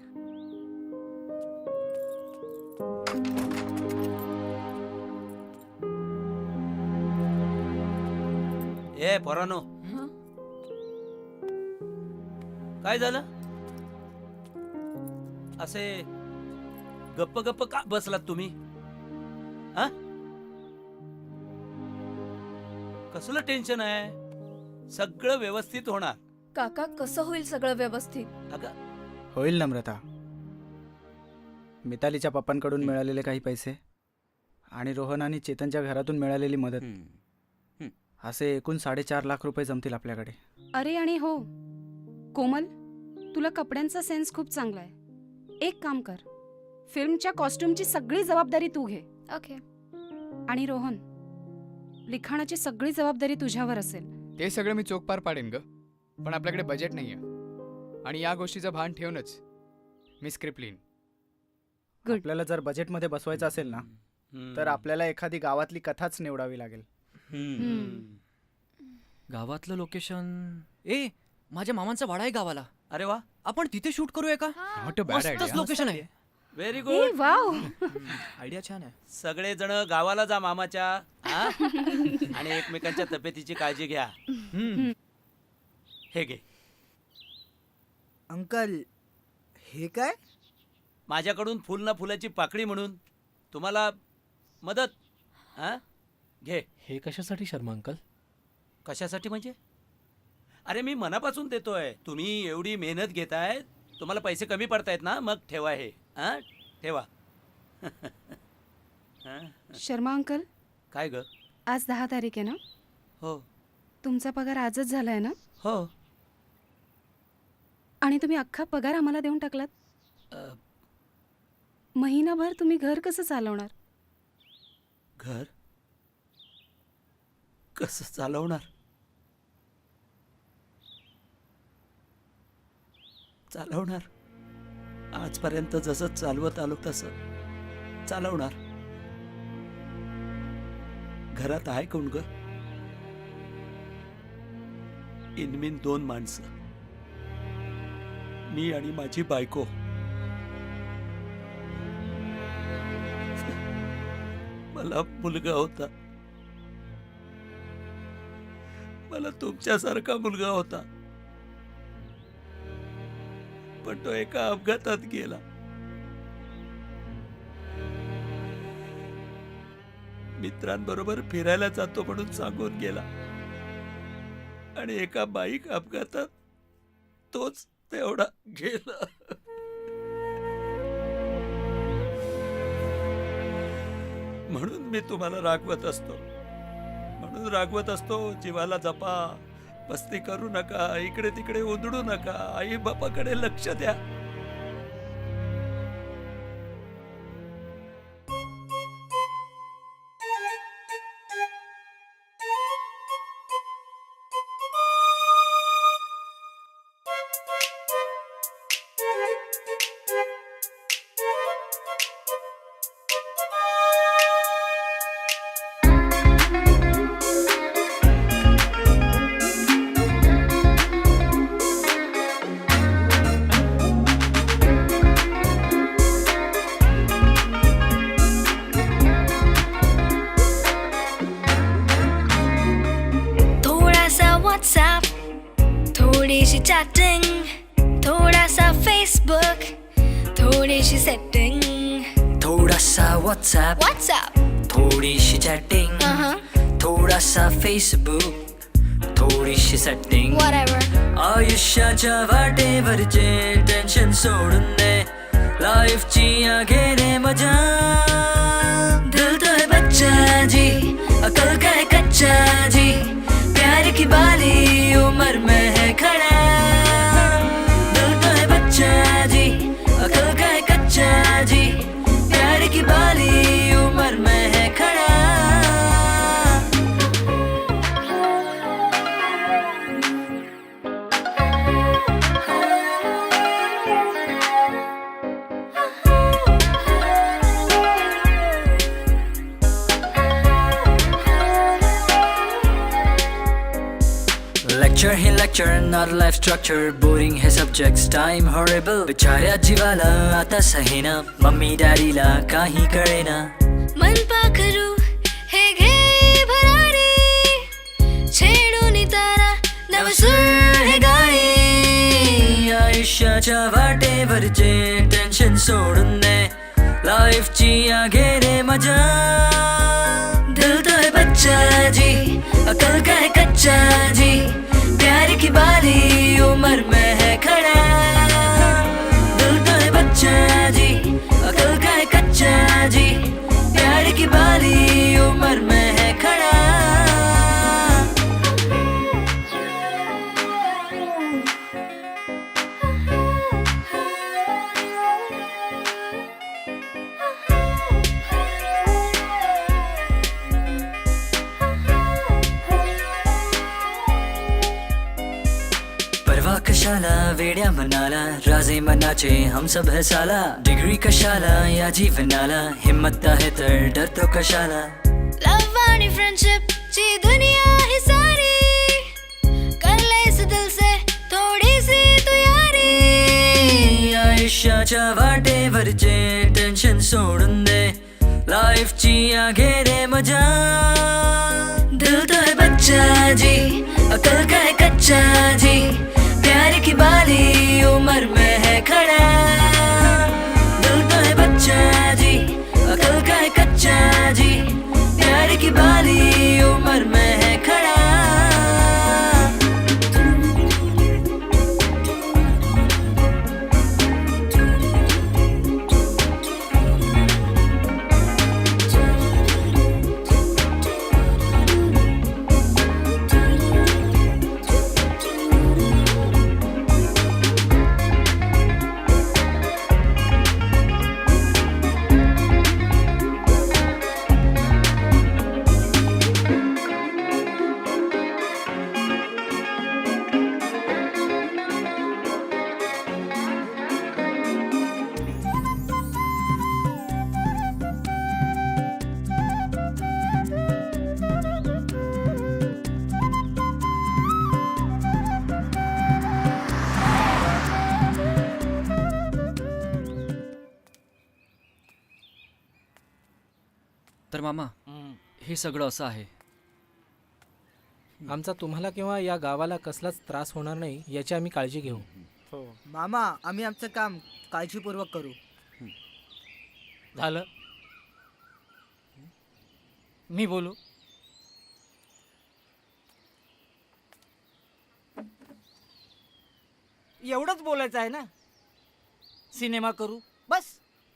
ए पोरानो, काय झालं? असे गप्प गप्प का बसलात तुम्ही? हा? कसलं टेन्शन आहे? सगळं व्यवस्थित होणार. काका, कसं होईल सगळं व्यवस्थित? अगं होईल नम्रता. मितालीच्या पप्पांकडून मिळालेले काही पैसे आणि रोहन आणि चेतनच्या घरातून मिळालेली मदत, असे एकूण 4.5 लाख रुपये जमतील आपल्याकडे. अरे आणि हो कोमल, तुला कपड्यांचा सेन्स खूप चांगला आहे. एक काम कर, फिल्मच्या कॉस्ट्युमची सगळी जबाबदारी तू घे. ओके. आणि रोहन, लिखाणाची सगळी जबाबदारी तुझ्यावर असेल. ते सगळं मी चोख पार पाडेन ग, पण आपल्याकडे बजेट नाहीये आणि या गोष्टीचं भान ठेवूनच मी स्क्रिप्ट लिहीन. Good. आपल्याला जर बजेटमध्ये बसवायचं असेल ना, तर आपल्याला एखादी गावातली कथाच निवडावी लागेल. गावातलं लोकेशन, माझ्या मामांचा वाडा आहे गावाला. अरे वा, आपण तिथे शूट करूया का? Not a bad idea. मस्तच लोकेशन आहे. Very a good. Wow. Idea छान आहे. सगळे जण गावाला जा मामाच्या, हा? आणि एकमेकांच्या तब्येतीची काळजी घ्या. हे घे. अंकल, हे काय? माझ्याकडून फुल ना फुलाची पाकळी म्हणून तुम्हाला मदत. हा घे. हे कशासाठी शर्मा अंकल? कशासाठी म्हणजे? अरे मी मनापासून देतोय. तुम्ही एवढी मेहनत घेताय, तुम्हाला पैसे कमी पडतायत ना, मग ठेवा हे. हा ठेवा. शर्मा अंकल, काय ग? आज 10 तारीख आहे ना? हो तुमचा पगार आजच झालाय ना? हो. आणि तुम्ही अख्खा पगार आम्हाला देऊन टाकलात. महिनाभर तुम्ही घर कसं चालवणार? घर कसं चालवणार? चालवणार आजपर्यंत जसं चालवत आलो तसं चालवणार. घरात आहे कोण ग? इनमीन 2 माणसं, मी आणि माझी बायको. मला मुलगा होता, मला तुमच्यासारखा मुलगा होता, पण तो एका अपघातात गेला. मित्रांबरोबर फिरायला जातो म्हणून सांगून गेला आणि एका बाईक अपघातात तोच तेवढा गेला. म्हणून मी तुम्हाला रागवत असतो, जीवाला जपा, मस्ती करू नका, इकडे तिकडे उधळू नका, आई बापाकडे लक्ष द्या. व्हॉट्सॲप, थोडीशी चॅटिंग, थोडासा फेसबुक, थोडीशी सेटिंग. थोडासा व्हॉट्सॲप, थोडीशी चॅटिंग, थोडासा फेसबुक, थोडीशी सेटिंग. आयुष्याच्या वाटेवरचे टेन्शन सोडून दे, लाईफची आगे रे मजा. दिल तो है बच्चा जी, अकल का है कच्चा जी, प्यार की बाली उम्र में है खड़ा. दिल तो है बच्चा जी, अकल का है कच्चा जी, प्यार की बाली उम्र में है खड़ा. Lecture he lecture, not life structure. Boring है subjects, time horrible. बेचाऱ्या जीवाला आता सहीना, मम्मी डॅडीला काही कळेना. मन पाखरू हे घे भरारी, छेडून तारा नवसूर हे गाई. आयुष्याच्या वाटेवरचे टेन्शन सोडून दे, लाईफची आगे रे मजा. दिल तो है बच्चा जी, अकल का है कच्चा जी, प्यार की बाली उम्र में है खड़ा. दिल तो है बच्चा जी, अकल का है कच्चा जी, प्यार की बाली उम्र में है खड़ा. कशाला वेड्या मनाला, राजे मनाचे हम सब है साला. डिग्री कशाला या जीवनाला, हिम्मत आहे तर डरतो कशाला. लव आणि फ्रेंडशिप ची दुनिया ही सारी, कर ले इस दिल से थोड़ी सी तू यारी. आयुष्याच्या वाटेवरचे टेन्शन सोडून दे, लाईफची आगे रे मजा. दिल तो है बच्चा जी, अकल का है कच्चा जी, प्यार की बाली उम्र में है खड़ा. दिल तो है बच्चा जी, अकल का है कच्चा जी, प्यार की बाली उम्र में है खड़ा. तर मामा हे सगळं असं आहे. आमचा तुम्हाला किंवा या गावाला कसलाच त्रास होणार नाही याची आम्ही काळजी घेऊ. मामा आम्ही आमचं काम काळजीपूर्वक करू. झालं. मी बोलू. एवढंच बोलायचं आहे ना. सिनेमा करू बस.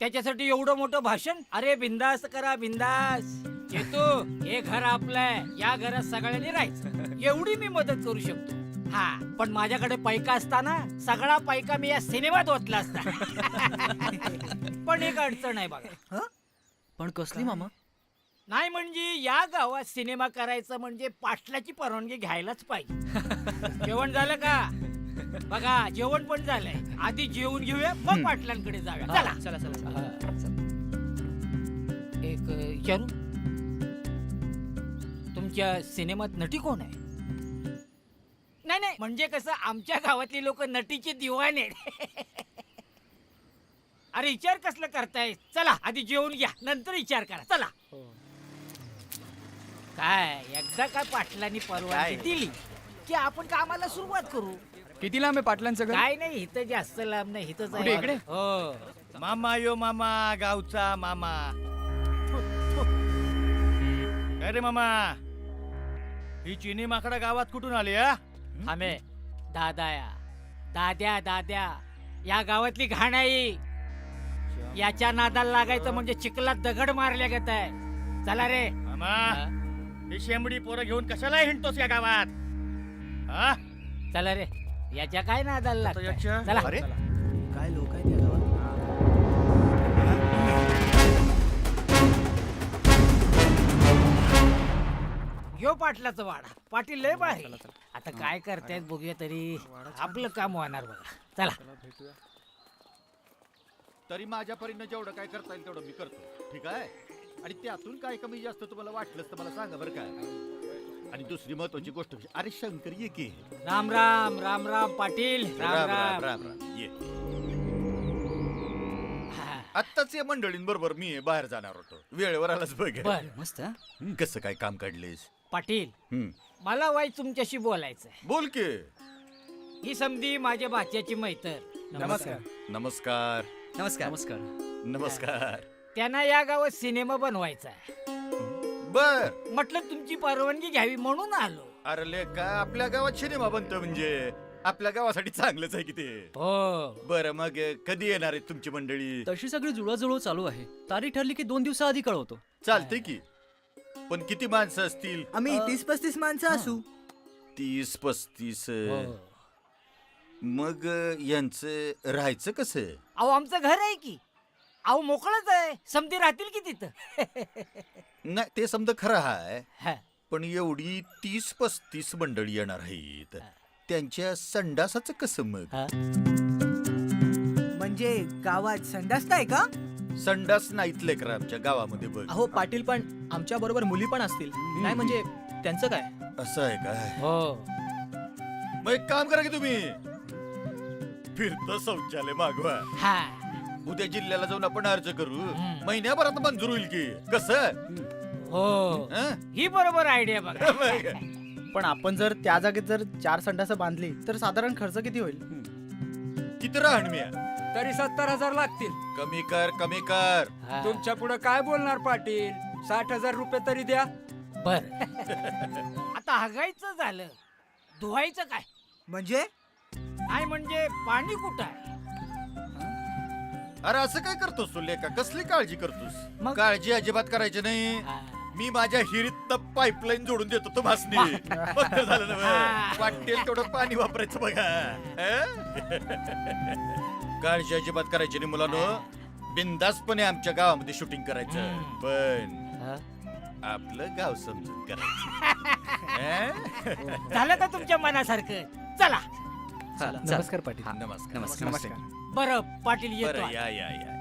त्याच्यासाठी एवढं मोठं भाषण. अरे बिंदास करा बिंदास. येतो हे घर आपलं आहे. या घरात सगळ्यांनी राहायचं एवढी मी मदत करू शकतो. हा पण माझ्याकडे पैका असताना सगळा पैका मी या सिनेमात ओतला असता. पण एक अडचण आहे बघा. पण कसली मामा? नाही म्हणजे या गावात सिनेमा करायचं म्हणजे पाटलाची परवानगी घ्यायलाच पाहिजे. जेवण झालं का? बघा जेवण पण झालंय. आधी जेवून घेऊया मग पाटलांकडे जाऊया. चला चला चला. एक विचारू, तुमच्या सिनेमात नटी कोण आहे? नाही नाही म्हणजे कसं आमच्या गावातली लोक नटीचे दिवाने. अरे विचार कसला करताय? चला आधी जेवून घ्या नंतर विचार करा. चला. काय एकदा काय पाटलांनी परवानगी दिली की आपण कामाला सुरुवात करू. किती लांब आहे पाटलांचं घर? काय नाही इथं जास्त लांब नाही. इथंच कुठे, आहे. इकडे? हो. मामा यो मामा गावचा मामा. काय रे मामा ही चिनी माकडा गावात कुठून आली? आम्ही दादाया दाद्या दाद्या या गावातली घाणाई. याच्या नादाला लागायचं म्हणजे चिखलात दगड मारल्या गेत आहे. चला रे मामा ही शेंबडी पोरं घेऊन कशाला हिंडतोस या गावात? हा चला रे. याच्या काय नादाला लागतंय? चला. अरे काय लोक आहेत या गावात? घेऊ पाटलाचं वाडा. पाटील लय भारी. आता काय करतायत बघूया तरी आपलं काम होणार बघा. चला. तरी माझ्या परीनं जेवढं काय करता येईल तेवढं मी करतो. ठीक आहे. आणि त्यातून काय कमी जास्त तुम्हाला वाटलंच तर मला सांगा बरं काय. आणि दुसरी महत्वाची गोष्ट, अरे शंकर ये की. राम राम राम राम पाटील. राम राम. राम ये. आत्ताच या मंडळींबरोबर मी बाहेर जाणार होतो. वेळेवर आलाच बघ. बर. मस्त. कसं काय काम काढलेस? पाटील मला वाई तुमच्याशी बोलायचंय. बोल की. ही समधी माझ्या भाच्याची मैतर. नमस्कार. नमस्कार नमस्कार नमस्कार. नमस्कार. त्यांना या गावात सिनेमा बनवायचा आहे. बर. म्हटलं तुमची परवानगी घ्यावी म्हणून आलो. अरे लेका आपल्या गावात सिनेमा बनतो म्हणजे आपल्या गावासाठी चांगलंच आहे की ते. हो. बरं मग कधी येणार आहे तुमची मंडळी? तशी सगळी जुळवाजुळव चालू आहे. तारीख ठरली की 2 दिवसाआधी कळवतो. चालते की. पण किती माणसं असतील? आम्ही 30-35 माणसं असू. 30-35. मग यांचं राहायचं कसं? अहो आमचं घर आहे की. अहो मोकळच आहे. समधी राहतील की तिथं. नाही ते समजा खरं आहे. हा. पण एवढी 30-35 मंडळी येणार आहेत, त्यांच्या संडासाचं कसं मग? म्हणजे गावात संडास नाही का? संडास नाहीत लेकर आमच्या गावामध्ये बघ. अहो पाटील पण आमच्या बरोबर मुली पण असतील. नाही म्हणजे त्यांचं काय? असं आहे काय? हो. मग एक काम करा की तुम्ही फिरतं शौचालय मागवा. हा. उद्या जिल्ह्याला जाऊन आपण अर्ज करू. महिन्याभरात मंजूर होईल की. कसं? हो. ही बरोबर आयडिया बघा. पण आपण जर त्या जागेत जर 4 संडासं बांधली तर साधारण खर्च किती होईल? किती राहण मी? तरी 70,000 लागतील. कमी कर कमी कर. तुमच्या पुढे काय बोलणार पाटील? 60,000 रुपये तरी द्या. बर. आता हगायचं झालं, धुवायचं काय? म्हणजे नाही म्हणजे पाणी कुठं आहे? अरे असं काय करतोस तू लेका? कसली काळजी करतोस? मग? काळजी अजिबात करायची नाही. मी माझ्या हिरीत पाईपलाईन जोडून देतो तो भासनी. फक्त झालं ना. वाटेल तेवढं पाणी वापरायचं बघा. काळजी अजिबात करायची नाही मुलांनो. बिंदासपणे आमच्या गावामध्ये शूटिंग करायचं. पण आपलं गाव समजून करायचं. झालं का तुमच्या मनासारखं? चला. नमस्कार पाटील. नमस्कार. नमस्कार. बरं पाटील येतो. बरं या या या.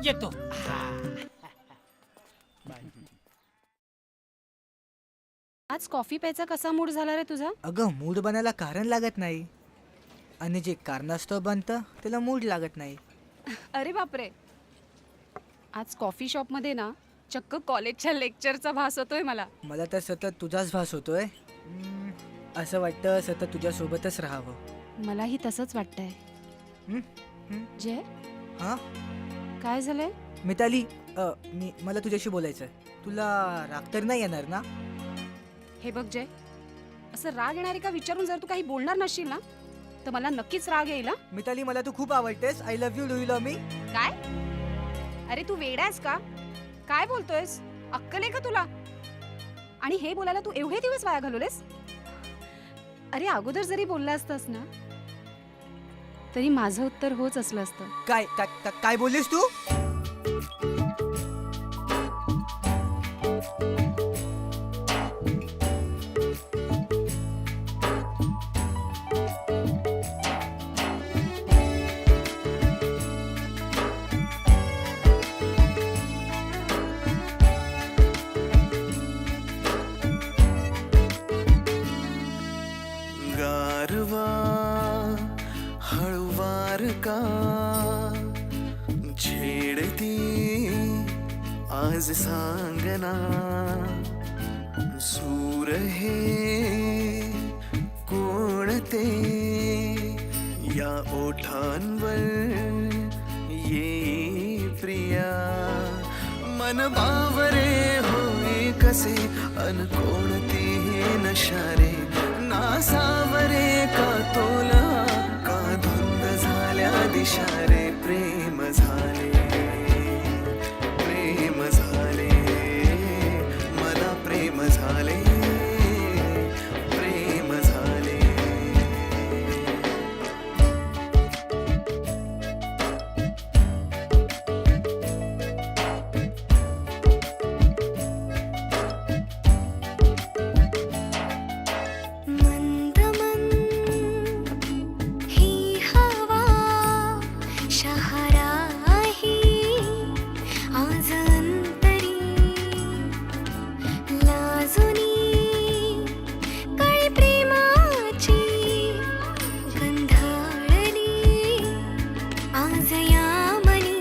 येतो. आज कॉफी प्यायचा कसा मूड झाला रे तुझा? अगं मूड बनायला कारण लागत नाही. आणि जे कारणास्तव बनतं त्याला मूड लागत नाही. अरे बापरे. आज कॉफी शॉपमध्ये ना चक्क कॉलेजच्या लेक्चरचा भास होतोय मला. मला तर सतत तुझाच भास होतोय. असं वाटतं सतत तुझ्यासोबतच राहावं. मलाही तसंच वाटतंय. जय, हा काय झालंय? मिताली, मला तुझ्याशी बोलायचंय. तुला राग तर नाही येणार ना? हे बघ जय, असं राग येणार आहे का विचारून जर तू काही बोलणार नसशील ना तर मला नक्कीच राग येईल. मिताली, मला तू खूप आवडतेस. I love you. Do you love me? काय? अरे तू वेडा आहेस का? काय बोलतोयस? अक्कल आहे का तुला? आणि हे बोलायला तू एवढे दिवस वाया घालवलेस? अरे अगोदर जरी बोलला असतास ना तरी माझं उत्तर होच असलं असतं. काय काय बोललीस तू? गारवा हळुवार का छेडती आज सांगना सूर हे कोणते या ओठांवर ये प्रिया मन बावरे होई कसे अन कोणती नशारे ना सावरे का तोला का धुंद झाल्या दिशारे प्रेम झाले मला प्रेम झाले प्रेम झाले. मंद मंद ही हवा शहराही आज अंतरी लाजुनी काळी प्रेमाची गंधाळली आज या मनी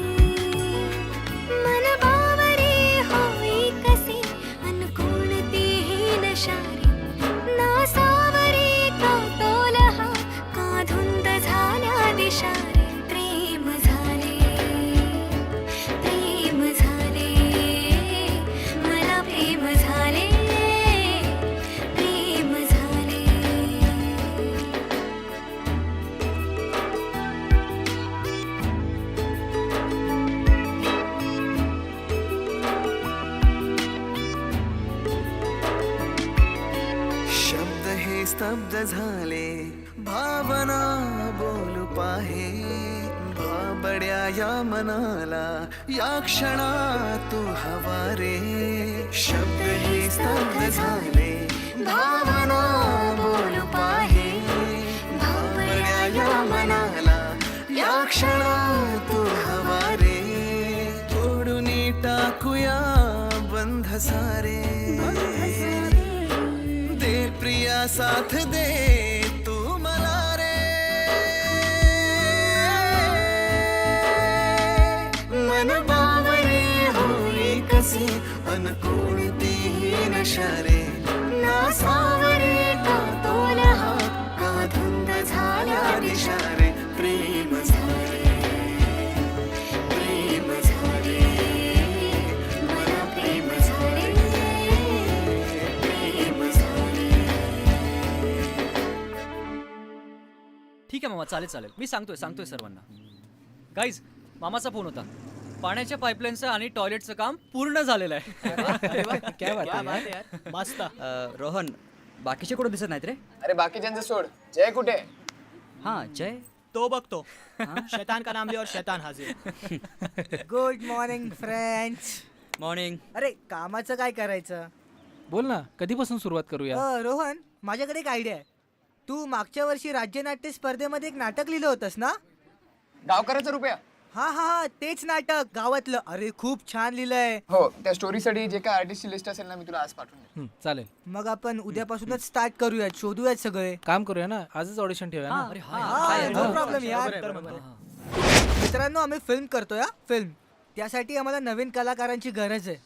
मन बावरे होई कसे अन कोणतीही नशारी ना सावरे का तोलहा का धुंद झाल्या दिशारे प्रेम झाले मला प्रेम झाले प्रेम झाले. शब्द हे स्तब्ध झाले भावना बोलू पाहे भाबड्या या मनाला या क्षणात तू हवा रे. शब्द हे स्तब्ध झाले भावना बोलू पाहे भाबड्या या मनाला या क्षणात तू हवा रे. तोडून टाकूया बंध सारे दे प्रिया साथ दे तू मला रे. मन बावरे होई कसे अन कोणतीही नशारे ना सावरे का तोलहा का धुंद झाल्या दिशारे प्रेम झाले मला प्रेम झाले प्रेम झाले. ठीक आहे मामा, चालेल. मी सांगतोय सर्वांना. गाईज, मामाचा फोन होता. पाण्याच्या पाईपलाईनचं आणि टॉयलेटचं काम पूर्ण झालेलं आहे. क्या बात आहे यार. मस्त. रोहन, बाकीचे कुठं दिसत नाहीत रे? अरे बाकीच्यांचं सोड. जय कुठे? हा, जय. तो बघतो शैतान का नाम ले और शैतान हाजिर. Good morning friends. मॉर्निंग. अरे कामाचं काय करायचं? बोल ना, कधीपासून सुरुवात करूया? रोहन, माझ्याकडे एक आयडिया आहे. तू मागच्या वर्षी राज्यनाट्य स्पर्धेमध्ये एक नाटक लिहिलं होतंस ना? गावकऱ्याचा रुपया. हा तेच नाटक गावातलं. अरे खूप छान लिहिलंय. हो, त्या स्टोरीसाठी जे काय आर्टिस्टची लिस्ट असेल ना मी तुला आज पाठवून. चालेल. मग आपण उद्यापासूनच स्टार्ट करूयात, शोधूयात सगळे. काम करूया ना, आजच ऑडिशन ठेवूया ना. नो प्रॉब्लेम यार. मित्रांनो, आम्ही फिल्म करतोय. फिल्म त्यासाठी आम्हाला नवीन कलाकारांची गरज आहे.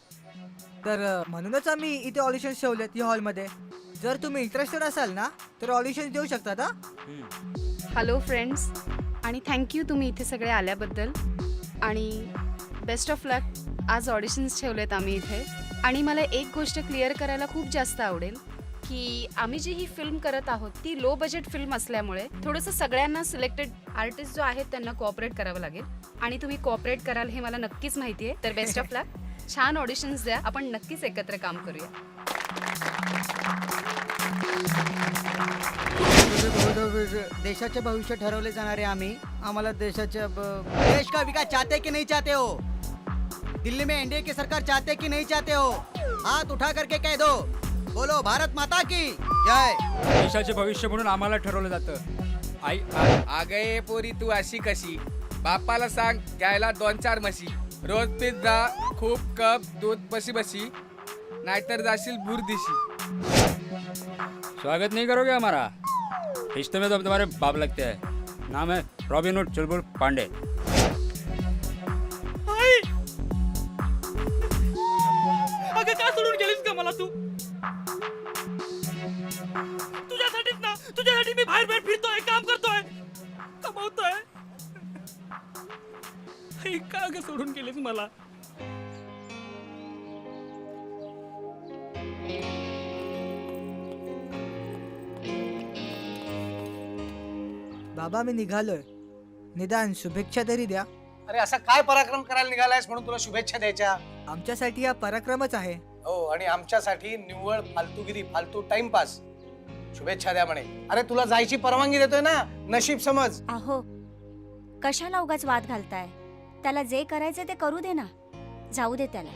तर म्हणूनच आम्ही इथे ऑडिशन ठेवलेत या हॉलमध्ये. जर तुम्ही इंटरेस्टेड असाल ना तर ऑडिशन देऊ शकता. हॅलो फ्रेंड्स, आणि थँक्यू तुम्ही इथे सगळे आल्याबद्दल. आणि बेस्ट ऑफ लक. आज ऑडिशन्स ठेवलेत आम्ही इथे. आणि मला एक गोष्ट क्लिअर करायला खूप जास्त आवडेल की आम्ही जी ही फिल्म करत आहोत ती लो बजेट फिल्म असल्यामुळे थोडंसं सगळ्यांना सिलेक्टेड आर्टिस्ट जो आहेत त्यांना कोऑपरेट करावं लागेल. आणि तुम्ही कोऑपरेट कराल हे मला नक्कीच माहिती आहे. तर बेस्ट ऑफ लक. छान ऑडिशन्स द्या. आपण नक्कीच एकत्र काम करूया. देशाचे भविष्य ठरवले जाणारे आम्ही. आम्हाला देशाच्या देश का विकास चाहते की नहीं चाहते हो? दिल्ली में एनडीए की सरकार चाहते की नहीं चाहते हो? हाथ उठा करके कह दो. बोलो भारत माता की जय. देशाचे भविष्य म्हणून आम्हाला ठरवलं जातं. आई अगे पोरी तू अशी कशी? बापाला सांग घ्यायला 2-4 म्हशी. रोज पीत जा खूप कप दूध बशी बशी, नाहीतर जाशील बुरदिशी. स्वागत नहीं करोगे हमारा? रिश्ते में तो अब तुम्हारे बाप लगते हैं. नाम है रॉबिनहुड चुलबुल पांडे. अगं का सोडून गेलीस का मला तू? तुझ्यासाठीच ना, तुझ्यासाठी मी बाहेर बाहेर फिरतोय, काम करतोय, कमवतोय. आई, का ग सोडून गेलीस मला? बाबा मी निघालोय. निदान शुभेच्छा तरी द्या. अरे असा काय पराक्रम करायला निघालायस म्हणून तुला शुभेच्छा द्यायच्या? आमच्यासाठी हा पराक्रमच आहे. हो, आणि आमच्यासाठी निव्वळ फालतूगिरी, फालतू टाइमपास. शुभेच्छा द्या म्हणे. अरे तुला जायची परवानगी देतोय ना, नशीब समज. अहो, कशाला उगाच वाद घालताय? त्याला जे करायचं ते करू दे ना. जाऊ दे त्याला.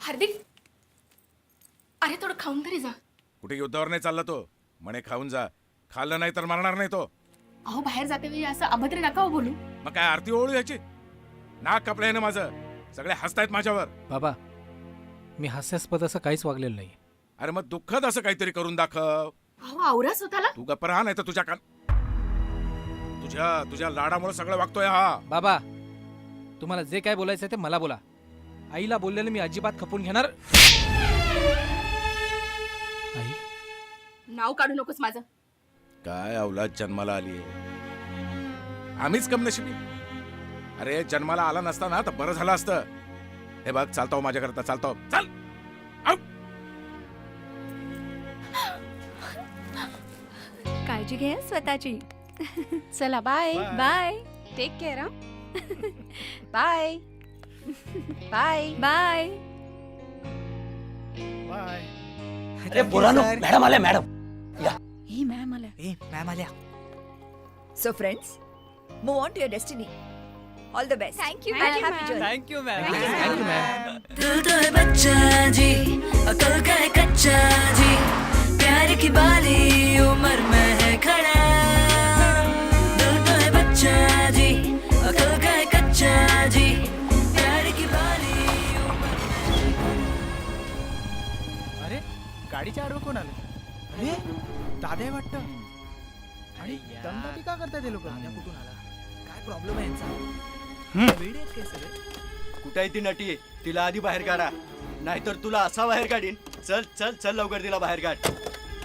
हार्दिक, अरे थोडं खाऊन तरी जा. कुठे युद्धावर नाही चालला तो. म्हणे खाऊन जा. खाल्लं नाही तर मरणार नाही तो. अहो बाहेर जाते वेळी असं अभद्र नका हो बोलू. मग काय आरती ओळू याची? नाक कपडे ना माझं. सगळे हसतायत माझ्यावर. बाबा, मी हास्यास्पद असं काहीच वागलेलं नाही. अरे मग दुःखद असं काहीतरी करून दाखव. अहो आवरा स्वतःला. तू गप्प राहा, नाही तर तुझ्या तुझ्या लाडामुळे सगळं वागतोय हा. बाबा, तुम्हाला जे काय बोलायचं ते मला बोला. आईला बोललेलं मी अजिबात खपून घेणार. आई, नाव काढू नकोस माझं. काय अवलाद जन्माला आली आम्हीच कम नशिबी. अरे जन्माला आला नसता ना तर बरं झालं असतं. हे बघ, चालतो माझ्याकरता, चालतो. चल काळजी घे स्वतःची. चला bye. Bye take care. Bye bye bye. Bye. अरे बोलानो, मॅडम आल्या, मॅडम. ही मॅम आल्या. मॅम आल्या. So friends, move on to your destiny. All the best. Thank you And happy journey. Thank you ma'am. Thank you ma'am. दिल तो है बच्चा जी, अकल का है कच्चा जी, प्यार की बाली उम्र में है खड़ा. दिल तो है बच्चा जी, अकल का है कच्चा जी, प्यार की बाली उम्र. अरे गाडीच्या आडवं कोण आलं? अरे दादा वाटतं. आणि दमदाटी का करताय ते लोक? कुठून आला? काय प्रॉब्लेम आहे यांचा? वेडे आहेत काय सगळे? कुठे आहे ती नटी? तिला आधी बाहेर काढा, नाहीतर तुला असा बाहेर काढीन. चल चल चल लवकर तिला बाहेर काढ.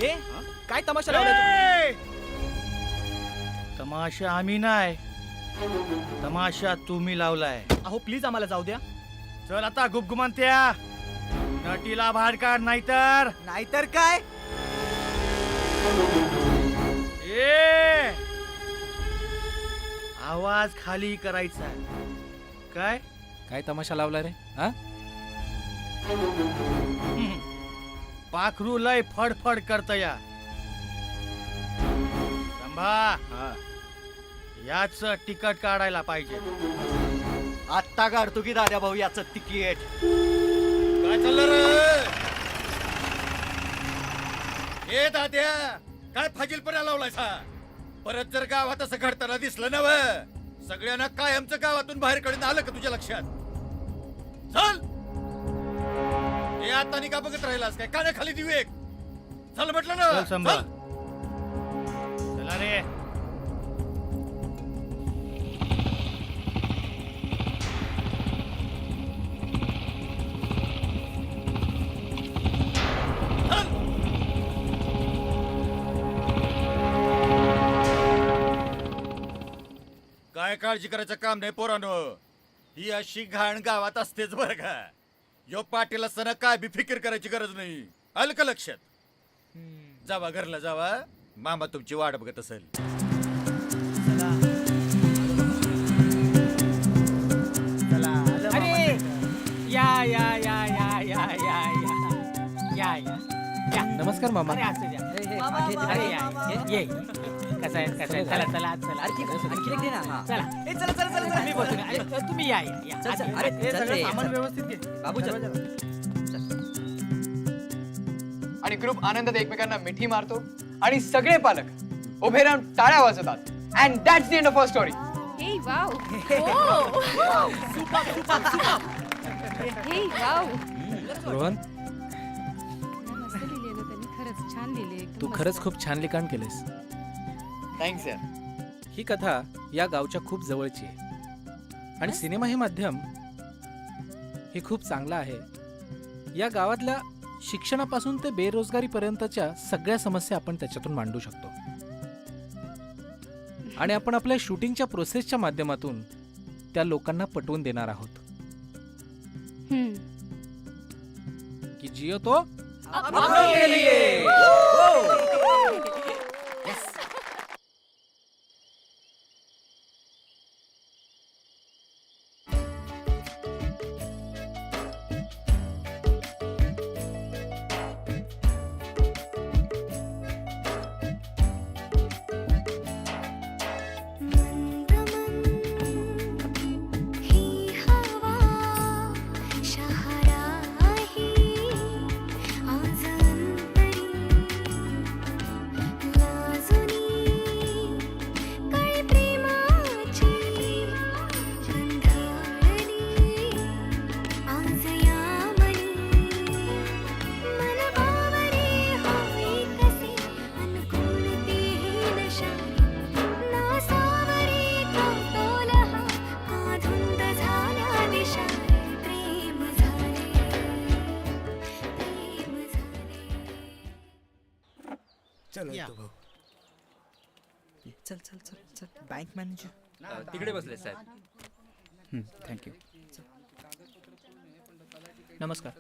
ए, काय तमाशा लावलाय तमाशा आम्ही नाही, तमाशा तुम्ही लावलाय. अहो प्लीज आम्हाला जाऊ द्या. चल आता गुपगुमानत्या, नटीला बाहेर काढ, नाहीतर नाहीतर काय? ए आवाज खाली करायचा. काय काय तमाशा लावला रे? हा, पाखरू लय फडफड करत या. संभा, याच तिकट काढायला पाहिजे. आत्ता काढतो की दादा भाऊ याचं तिकीट. काय चाललं रे? ए दाद्या, काय फाजीलपणा लावलायसा? परत जर गावात असं घडताना दिसलं ना, सगळ्यांना कायमचं गावातून बाहेर काढून आलं का तुझ्या लक्षात? चल. हे आता निका बघत राहिलास काय? कानाखाली विवेक. चल म्हटलं ना. चल संभा. चल. रे काय काळजी करायचं काम नाही पोरानो. ही अशी घाण गावात असतेच बरं का. यो पाटील असताना काय बी फिकीर करायची गरज नाही. आलं का लक्षात? जावा घरला जावा, मामा तुमची वाट बघत असेल. अरे या या या या या या या या या नमस्कार मामा. अरे असू द्या. अरे ये कसं आहे चला चला चला चला ए चला चला चला चला मी बसून अरे तुम्ही या या या आधी. हे सगळं सामान व्यवस्थित घे. बाबू चल. आणि ग्रुप आनंदात एकमेकांना मिठी मारतो आणि सगळे पालक उभे राहून टाळ्या वाजवतात. And that's the end of our story. हे वाव हे वाव रोहन, मस्त लिहिले ना त्यांनी, खरंच छान लिहिले. तू खरंच खूप छान लिखाण केलेस. थँक्स यार. ही कथा या गावच्या खूप जवळची आहे आणि सिनेमा हे माध्यम हे खूप चांगलं आहे. या गावातल्या शिक्षणापासून ते बेरोजगारीपर्यंतच्या सगळ्या समस्या आपण त्याच्यातून मांडू शकतो आणि आपण आपल्या शूटिंगच्या प्रोसेसच्या माध्यमातून त्या लोकांना पटवून देणार आहोत की जियो तो अपनों के लिए. चल चल चल चल. बँक मॅनेजर तिकडे बसले साहेब. थँक्यू. नमस्कार.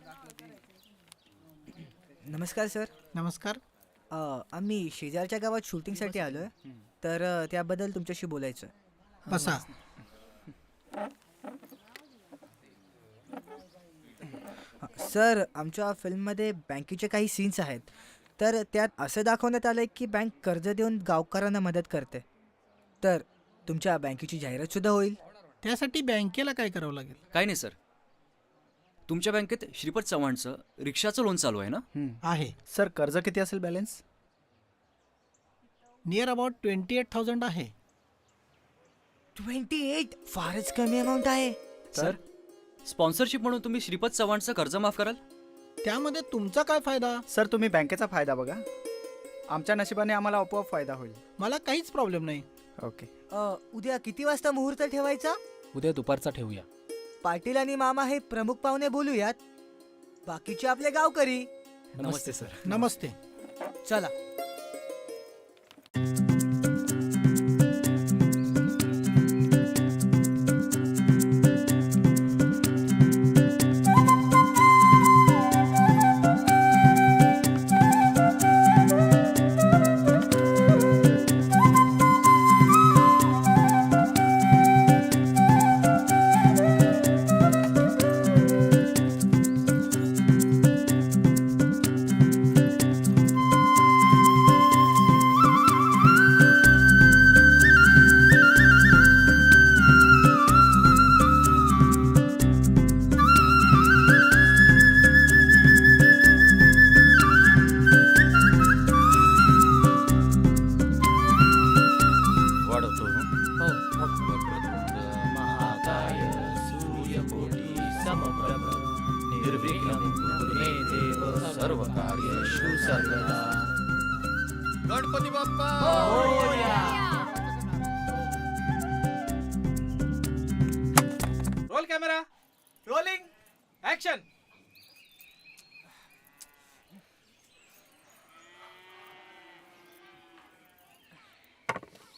नमस्कार सर. नमस्कार. आम्ही शेजारच्या गावात शूटिंगसाठी आलोय, तर त्याबद्दल तुमच्याशी बोलायचं. बसा. सर, आमच्या फिल्ममध्ये बँकेचे काही सीन्स आहेत, तर त्यात असं दाखवण्यात आलंय की बँक कर्ज देऊन गावकऱ्यांना मदत करते. तर तुमच्या बँकेची जाहिरात सुद्धा होईल. त्यासाठी बँकेला काय करावं लागेल? काय नाही सर, तुमच्या बँकेत श्रीपत चव्हाणचं रिक्षाचं लोन चालू आहे ना? आहे. सर, कर्ज किती असेल बॅलन्स? नियर अबाउट 28,000 आहे. 28 फारच कमी अमाऊंट आहे. सर, स्पॉन्सरशिप म्हणून तुम्ही श्रीपत चव्हाणचं कर्ज माफ कराल? त्यामध्ये तुमचा काय फायदा? सर, तुम्ही बँकेचा फायदा बघा. आमच्या नशिबाने आम्हाला आपोआप फायदा होईल. मला काहीच प्रॉब्लेम नाही. ओके. उद्या किती वाजता मुहूर्त ठेवायचा? उद्या दुपारचा ठेवूया. पाटील आणि मामा हे प्रमुख पाहुणे बोलूयात, बाकीचे आपले गावकरी. नमस्ते सर. नमस्ते. चला. Ganpati Bappa roll camera, rolling, action.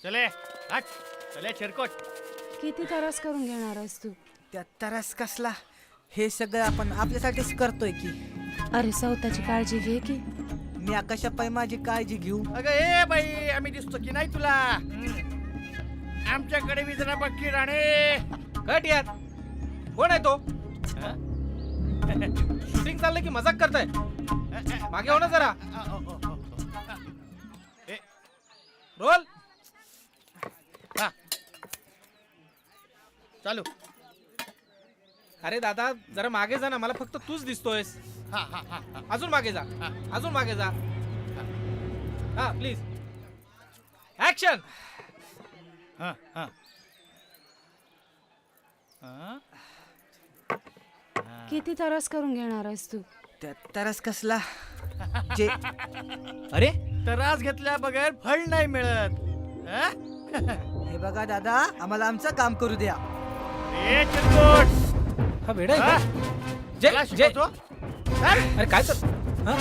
चले हट चले चिरकोट. किती त्रास करून घेणार आहेस तू? त्या तरस कसला, हे सगळं आपण आपल्यासाठीच करतोय की. अरे स्वतःची काळजी घे की. मी आकाशा पाय माझी काळजी घेऊ. अगं ए बाई, आम्ही दिसतो की नाही तुला? आमच्याकडे बी जरा बघ की राणे. कट यार, कोण आहे तो? शूटिंग चाललंय की मजाक करताय? मागे हो ना जरा. रोल. चालू. अरे दादा जरा मागे जा ना, मला फक्त तूच दिसतोयस. अजून मागे जा, अजून मागे जा. हा प्लीज. ऍक्शन. किती त्रास करून घेणार आहेस तू? त्या तरस कसला, जे अरे त्रास घेतल्या बगैर फळ नाही मिळत. हे बघा दादा, आम्हाला आमचं काम करू द्या. ए चिरकोट. हा वेडा आहे का? जय जय. अरे काय तर हा?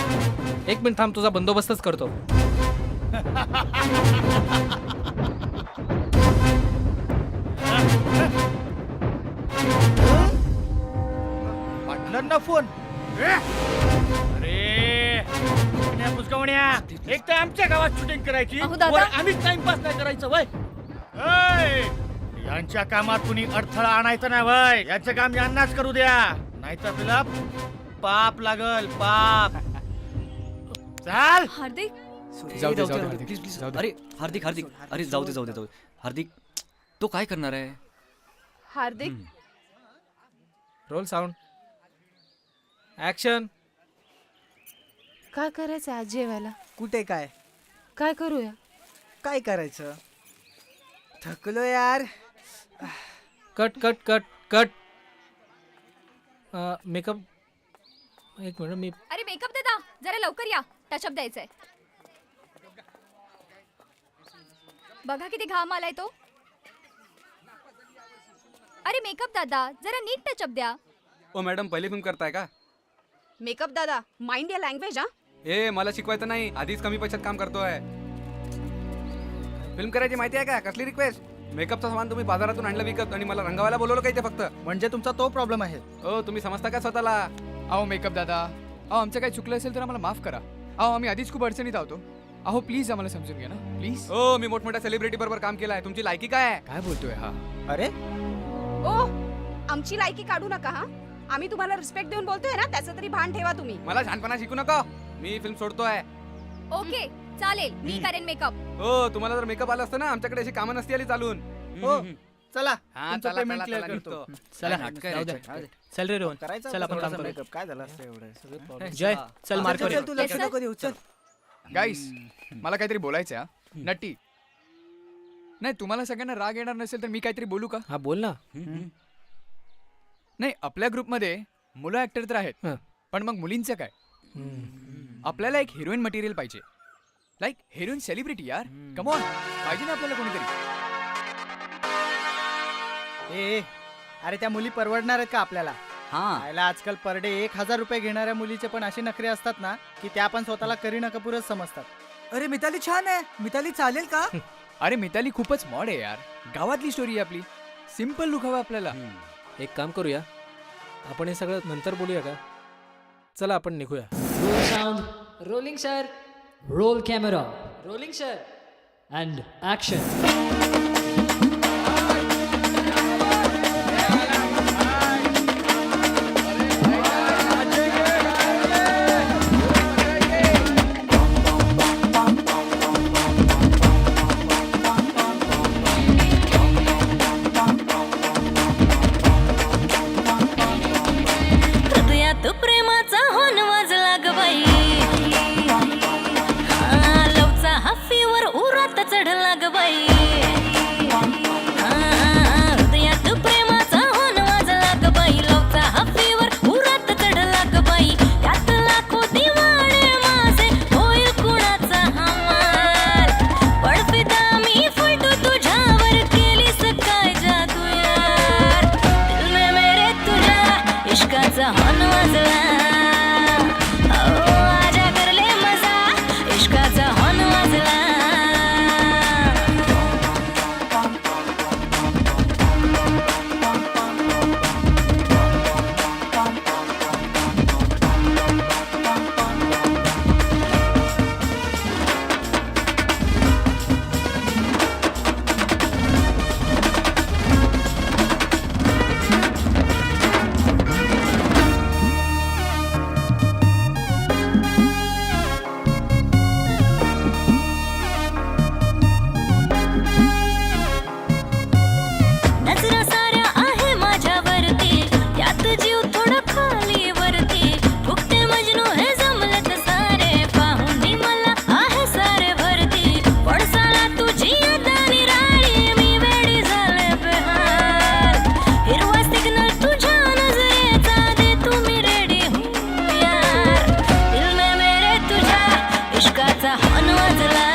एक मिनिट थांब, तुझा बंदोबस्तच करतो. पाटलांना फोन. अरे पुष्कवण्या, एक तर आमच्या गावात शूटिंग करायची, अहो दादा. वर आम्हीच टाइमपास नाही करायचं वय. यांच्या कामात कुणी अडथळा आणायचा नाही वय. याचं काम यांनाच करू द्या, नाहीतर तुला पाप लागल, पाप. चाल. हार्दिक, जाऊ दे प्लीज प्लीज. अरे हार्दिक हार्दिक, अरे जाऊ दे जाऊ दे जाऊ दे. हार्दिक तो काय करणार आहे? हार्दिक, रोल साऊंड. ऍक्शन. काय करायचं आज जेवायला? कुठे काय काय करूया? काय करायचं? थकलो यार. Cut cut cut cut. Makeup. एक मिनिट मी. अरे मेकअप दादा, जरा लवकर या, टचअप द्यायचंय. बघा किती घाम आलाय तो. अरे मेकअप दादा, जरा नीट टचअप द्या. ओ मॅडम, पहिली फिल्म करताय का? मेकअप दादा, माइंड या लँग्वेज हा. ए मला शिकवायचं नाही, आधीच कमी पैशात काम करतोय. फिल्म करायची माहिती आहे का? कसली रिक्वेस्ट? मेकअपचा सामान तुम्ही बाजारातून आणलं विकत आणि मला रंगावायला बोलवलं काय ते फक्त. म्हणजे तुमचा तो प्रॉब्लेम आहे. ओ तुम्ही समजता का स्वतःला? अहो मेकअप दादा, अहो आमचं काही चुकलं असेल तर आम्हाला माफ करा. अहो आम्ही आधीच खूप अडचणीत आहोतो. अहो प्लीज आम्हाला समजून घ्या ना प्लीज. ओ मी मोठमोठ्या सेलिब्रिटी बरोबर काम केलं आहे, तुमची लायकी काय आहे? काय बोलतोय हा? अरे ओ, आमची लायकी काढू नका हा. आम्ही तुम्हाला रिस्पेक्ट देऊन बोलतोय ना, त्याचं तरी भान ठेवा तुम्ही. मला छानपणा शिकू नका, मी फिल्म सोडतोय. ओके चालेल, मी करेन मेकअप. हो तुम्हाला जर मेकअप आला असतं ना, आमच्याकडे अशी कामं नसती आली चालून. हो चला, हा, तुमचं चला, पेमेंट चला, क्लिअर चला, करतो. निघतो. चला नाटकं जाऊ दे. आहे. चल रे रोहन, करायचं चल आपण काम करूया. मेकअप. काय झालं असतं एवढं? जय चल मार्क चल, तू लक्ष Yes, sir. नको देऊ, चल. गाईस मला काहीतरी बोलायचं आहे हा. नट्टी, नाही तुम्हाला सगळ्यांना राग येणार नसेल तर मी काहीतरी बोलू का? हा बोल ना. नाही, आपल्या ग्रुपमध्ये मुलं ऍक्टर तर आहेत, हं. पण मग मुलींचं काय? आपल्याला एक हिरोईन मटेरियल पाहिजे. लाईक हिरोईन सेलिब्रिटी यार. कम ऑन, पाहिजे ना आपल्याला कोणीतरी. ए अरे त्या मुली परवडणार आहेत का आपल्याला? खायला आजकाल पर डे 1000 रुपये घेणाऱ्या मुलीचे पण असे नखरे असतात ना, की त्या पण स्वतःला करीना कपूरच समजतात. अरे मिताली छान आहे, मिताली चालेल का? अरे मिताली खूपच मॉड आहे यार. गावातली स्टोरी आहे आपली, सिम्पल लुक हवा आपल्याला. एक काम करूया, आपण हे सगळं नंतर बोलूया का? चला आपण निघूया. Roll sound, rolling sir, roll camera, rolling sir, and action. हृदयात प्रेमाचा होन वाजला ग बाई, लवचा हा फीवर उरात चढला ग बाई. वाजला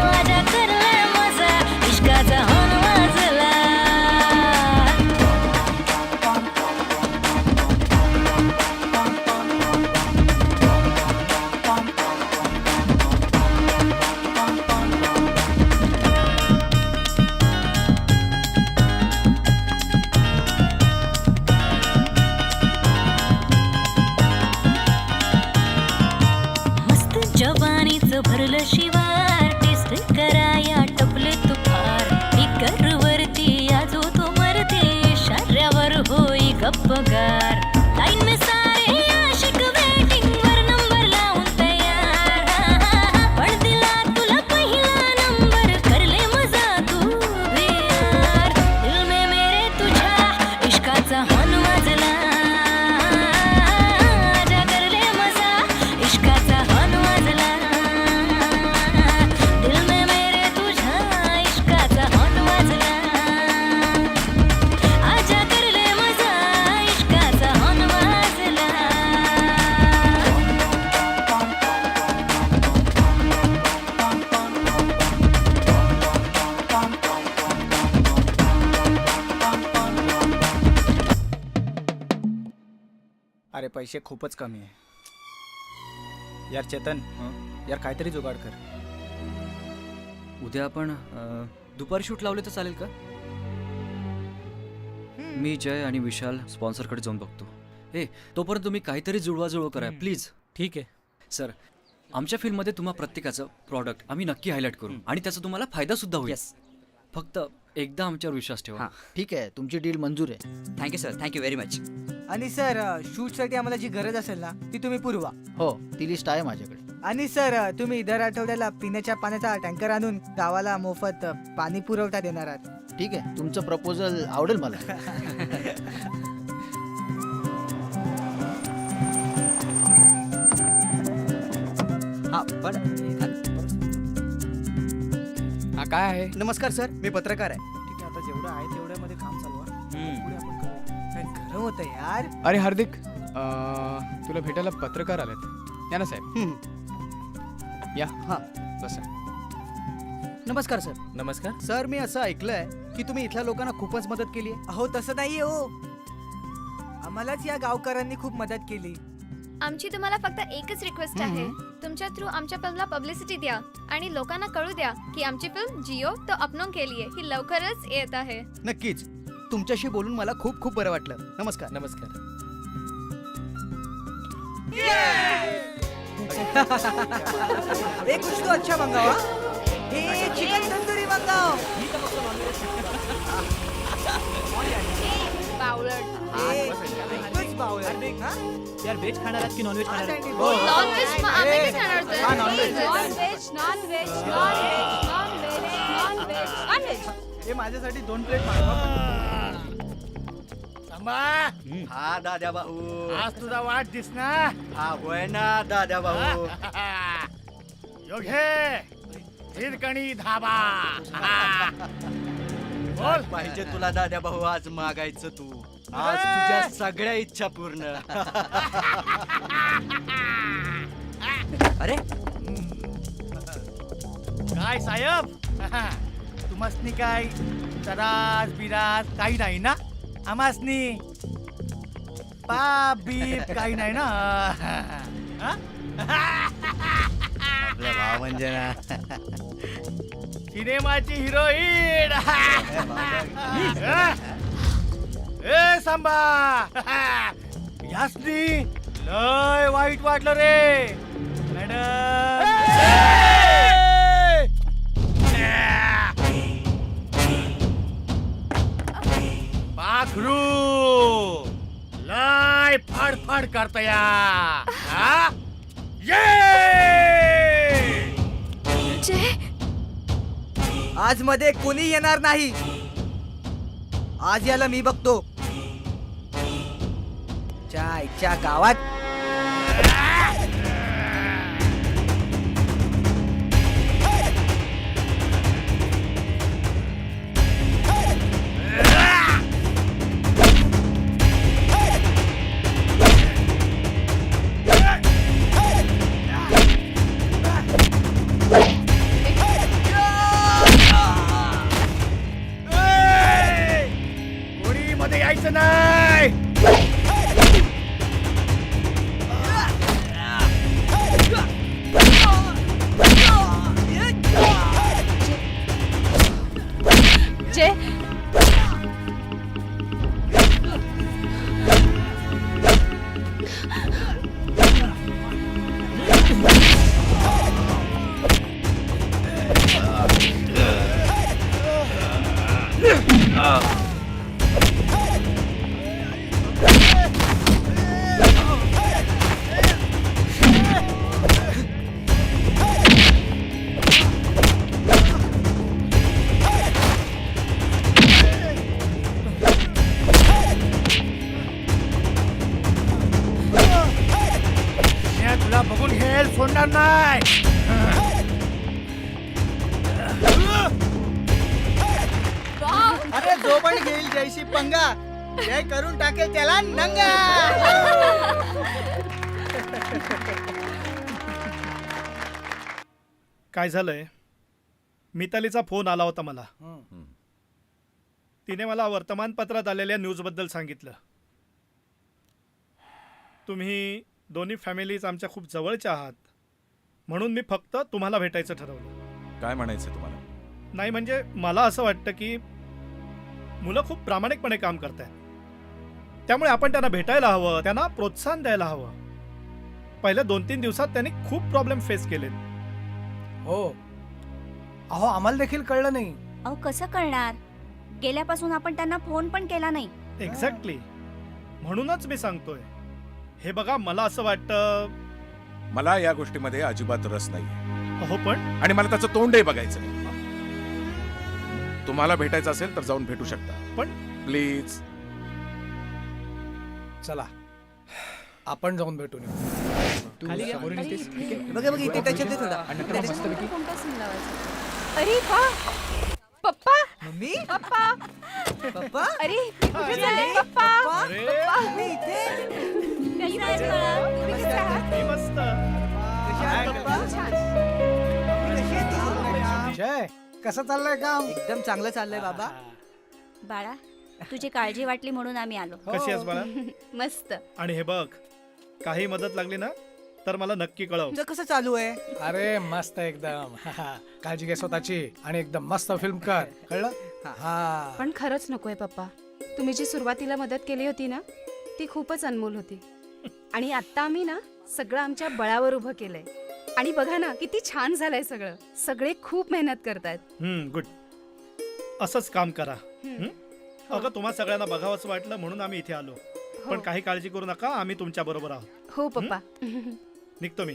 माझ्या करले मजा इश्काचा हॉर्न वाजला मस्त जवानीचं भरलं शिवार टेस्ट कराया टपले तुफार इकर वरती आजो तो मरते शर्यावर होई गप्पगार लाईन में सारे आशिक वेटिंग वर नंबर लावून तयार पण दिला तुला पहिला नंबर करले मजा तू भी यार दिल में मेरे तुझ्या इश्काचा हॉर्न वाजला आजा करले मजा इश्काचा हॉर्न वाजला दिल में मेरे तुझ्या इश्काचा हॉर्न वाजला आजा करले मजा इश्काचा हॉर्न वाजला अरे पैसे खूपच कमी आहे यार चेतन यार काहीतरी जुगाड कर. उद्या आपण दुपारी शूट लावले तर चालेल का? मी जय आणि विशाल स्पॉन्सरकडे जाऊन बघतो. तोपर्यंत तुम्ही काहीतरी जुळवाजुळव करा प्लीज. ठीक आहे सर, आमच्या फिल्ममध्ये तुम्हा प्रत्येकाचं प्रॉडक्ट आम्ही नक्की हायलाईट करू आणि त्याचा तुम्हाला फायदा सुद्धा होईल. फक्त एकदा आमच्यावर विश्वास ठेवा. ठीक आहे तुमची डील मंजूर आहे. Thank you sir, thank you very much. आणि सर शूटसाठी आम्हाला जी गरज असेल ना ती तुम्ही पुरवा. हो ती लिस्ट आहे माझ्याकडे. आणि सर तुम्ही दर आठवड्याला पिण्याच्या पाण्याचा टँकर आणून गावाला मोफत पाणी पुरवठा देणार आहात. ठीक आहे तुमचं प्रपोजल आवडेल मला. हा पण हा काय आहे? नमस्कार सर, मी पत्रकार आहे. ठीक आहे आता जेवढं आहे तेवढ्यामध्ये काम चालवा. पुढे आपण करू. काय गरम होतं यार. अरे हार्दिक, तुला भेटायला पत्रकार आलेत. या ना साहेब, या. हा बसा. नमस्कार सर. नमस्कार. सर मी असं ऐकलंय की तुम्ही इथल्या लोकांना खूपच मदत केली आहे. हो तसं नाहीये हो, आम्हालाच या गावकऱ्यांनी खूप मदत केली. आमची तुम्हाला फक्त एकच रिक्वेस्ट आहे, तुमच्या थ्रू आमच्या फिल्मला पब्लिसिटी द्या आणि लोकांना कळू द्या की आमची फिल्म जिओ तो अपलोड केली आहे, ही लवकरच येत आहे. नक्कीच. तुमच्याशी बोलून मला खूप खूप बरं वाटलं. नमस्कार. नमस्कार. एक कुछ तो अच्छा मंगाओ. हे चिकन तंदुरी मंगाओ. यार व्हेज खाणार आहात की नॉनव्हेज खाणार आहात? नॉनव्हेज आम्ही काय खाणार होतो? हा, non-veg. नॉनव्हेज. हे माझ्यासाठी 2 प्लेट मागवा. हा दादा भाऊ आज तुझा वाट दिसना. हा होय ना दादा भाऊ. योगे हिरकणी धाबा. बोल. पाहिजे तुला दादा भाऊ आज मागायचं तू. आज तुझ्या सगळ्या इच्छा पूर्ण. अरे काय साहेब, तुम्हासनी काय तरास बिरास काही नाही ना? आमासनी पाप बीप काही नाही ना? आपला भाव म्हणजे ना सिनेमाची हिरोईन. ए सांबा, यासनी लय वाईट वाटलं रे मॅडम. पाखरू लय फाडफाड करतया. आज मध्ये कोणी येणार नाही. आज याला मी बघतो. च्या गावात नाही. अरे जो पण घेईल जयशी पंगा जय करून टाकेल त्याला नंगा. काय झालंय, मितालीचा फोन आला होता मला. तिने मला वर्तमानपत्रात आलेल्या न्यूजबद्दल सांगितलं. तुम्ही दोन्ही फॅमिलीज आमच्या खूप जवळच्या आहात, म्हणून मी फक्त तुम्हाला भेटायचं ठरवलं. काय म्हणायचं तुम्हाला? नाही म्हणजे मला असं वाटतं की मुलं खूप प्रामाणिकपणे काम करतायत, त्यामुळे आपण त्यांना भेटायला हवं, त्यांना प्रोत्साहन द्यायला हवं. पहिल्या 2-3 दिवसात त्यांनी खूप प्रॉब्लेम फेस केलेत. हो, अहो आम्हाला देखील कळलं नाही. अहो कसं कळणार, गेल्यापासून आपण त्यांना फोन पण केला नाही. एक्झॅक्टली, म्हणूनच मी सांगतोय. हे बघा, मला असं वाटतं. मला या गोष्टीमध्ये अजिबात रस नाही. अहो पण, आणि मला त्याचं तोंडही बघायचं नाही. तुम्हाला भेटायचं असेल तर जाऊन भेटू शकता, पण प्लीज. चला आपण जाऊन भेटून येऊ. तू खाली घ्या. समोरून येतेस? ठीक आहे. बघा बघा इथे त्याच्यात दे थोडा. आणि नंतर मस्तपैकी अरे वा, पप्पा मम्मी पप्पा पप्पा अरे मी कुठे चालले पप्पा? अरे तुम्ही इथे कशी आहेस बाळा? तुम्ही कसे आहात? मी मस्त. जय कसं चाललंय काम? एकदम चांगलं चाललंय बाबा. बाळा तुझी काळजी वाटली म्हणून आम्ही आलो. कशी आहेस बाळा? मस्त. आणि हे बघ, काही मदत लागली ना तर मला नक्की कळव. तुझं कसं चालू आहे? अरे मस्त एकदम. काळजी घे स्वतःची आणि एकदम मस्त फिल्म कर, कळलं? हा. पण खरंच नकोय पप्पा. तुम्ही जी सुरुवातीला मदत केली होती ना, ती खूपच अनमोल होती. आणि आता आम्ही ना सगळं आमच्या बळावर उभं केलंय. आणि बघा ना किती छान झालंय सगळं. सगळे खूप मेहनत करतायत. गुड. असंच काम करा. अगं तुम्हा सगळ्यांना बघावंच वाटलं म्हणून आम्ही इथे आलो. पण काही काळजी करू नका, आम्ही तुमच्या बरोबर आहोत. हो पप्पा. निघतो मी.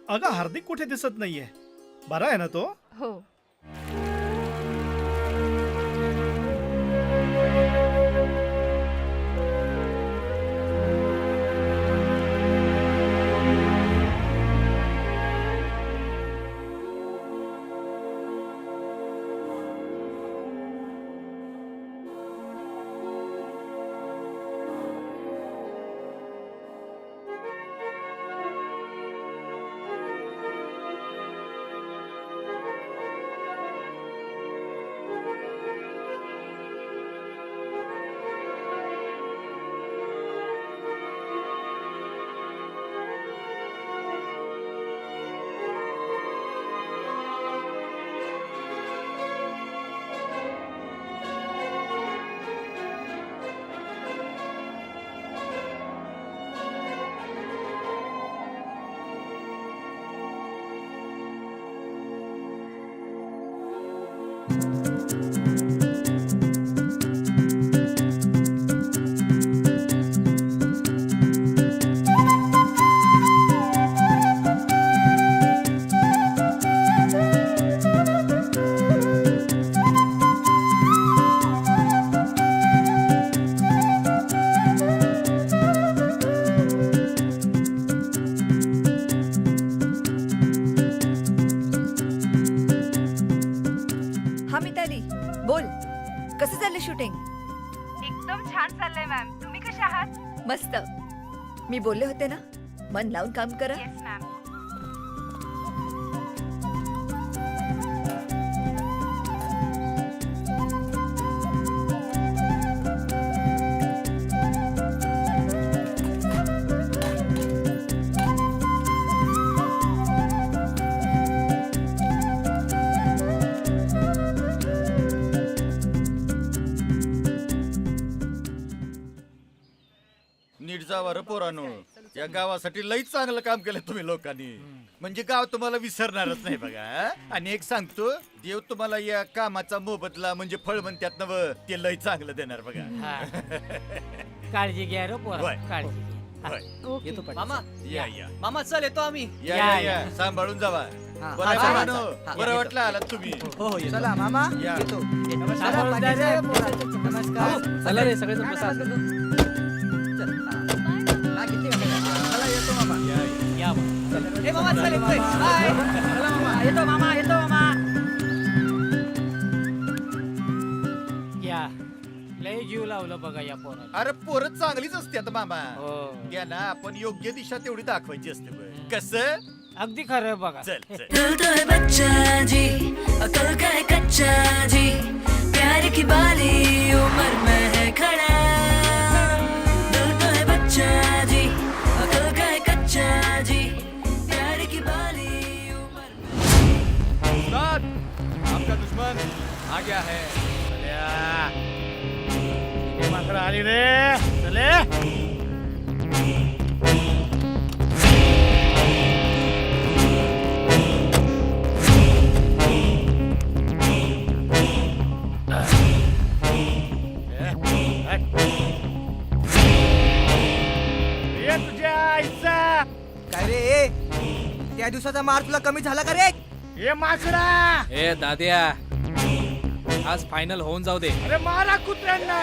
अगं हार्दिक कुठे दिसत नाहीये. बरा आहे ना तो? हो. बोल कसं चाललंय शूटिंग? एकदम छान चाललंय मॅम. तुम्ही कशा आहात? मस्त. मी बोलले होते ना, मन लावून काम करा. Yes ma'am. नीट जावा रे पोरांनो. या गावासाठी लईच चांगलं काम केलं तुम्ही लोकांनी. म्हणजे गाव तुम्हाला विसरणारच नाही बघा. आणि एक सांगतो, देव तुम्हाला या कामाचा मोबदला म्हणजे फळ म्हणतात ना, ते लई चांगलं देणार बघा. काळजी घ्या रे पोरा. होय. काळजी घ्या. होय. येतो पण. मामा या या मामा चल येतो आम्ही. या या, या या. या सांभाळून जावा. हा. बरं हा, आहे चला, पोरांनो? चला. बरं वाटलं आलात तुम्ही. हो हो येतो. चला मामा या. येतो. सांभाळून जा रे पोरा. नमस्कार. चला रे सगळेजण बसा. चला येतो मामा. या, या. या बा. येतो मामा येतो मामा. या लय जीव लावलं बघा या पोराला. अरे पोरं चांगलीच असते आता मामा. हो. त्यांना आपण योग्य दिशा तेवढी दाखवायची असते बघ. कसं अगदी खरं बघा. चल चल. दिल तो है बच्चा जी, अकल का है कच्चा जी, प्यार की बाली उम्र में है खड़ा. दिल तो है बच्चा जी, अकल का है कच्चा जी, प्यार की बाली उम्र में. उस्ताद, आपका दुश्मन आ गया है. आली रे चले. तुझ्या आईचा काय रे त्या दिवसाचा मार तुला कमी झाला का रे? हे माकडा. ए दाद्या, आज फायनल होऊन जाऊ दे. अरे मारा कुत्र्यांना.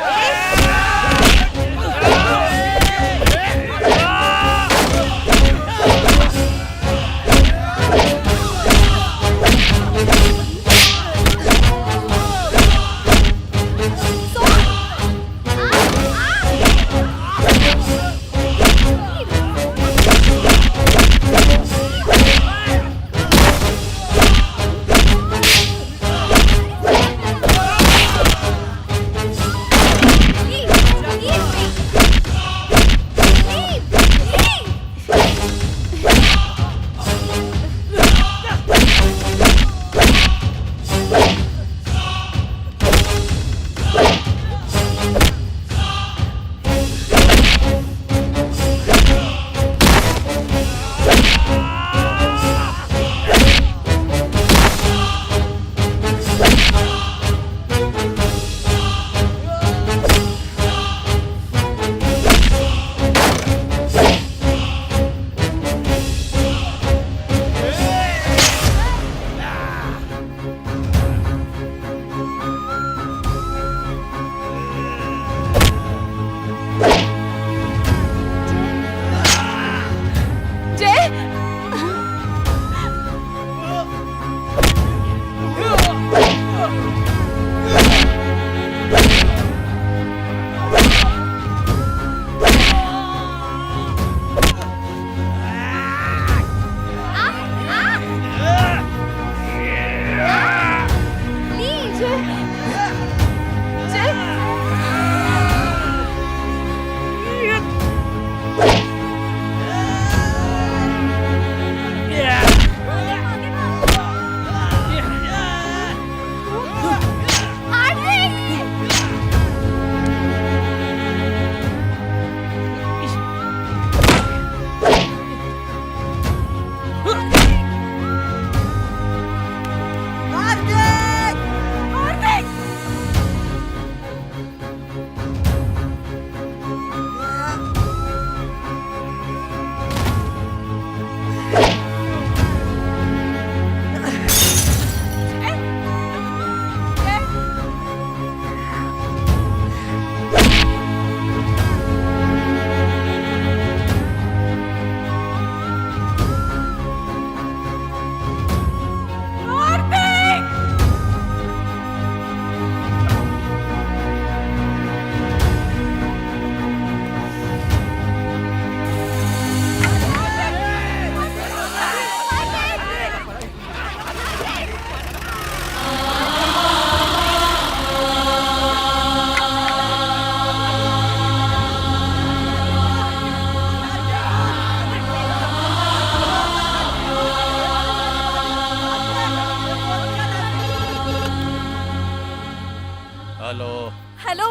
हॅलो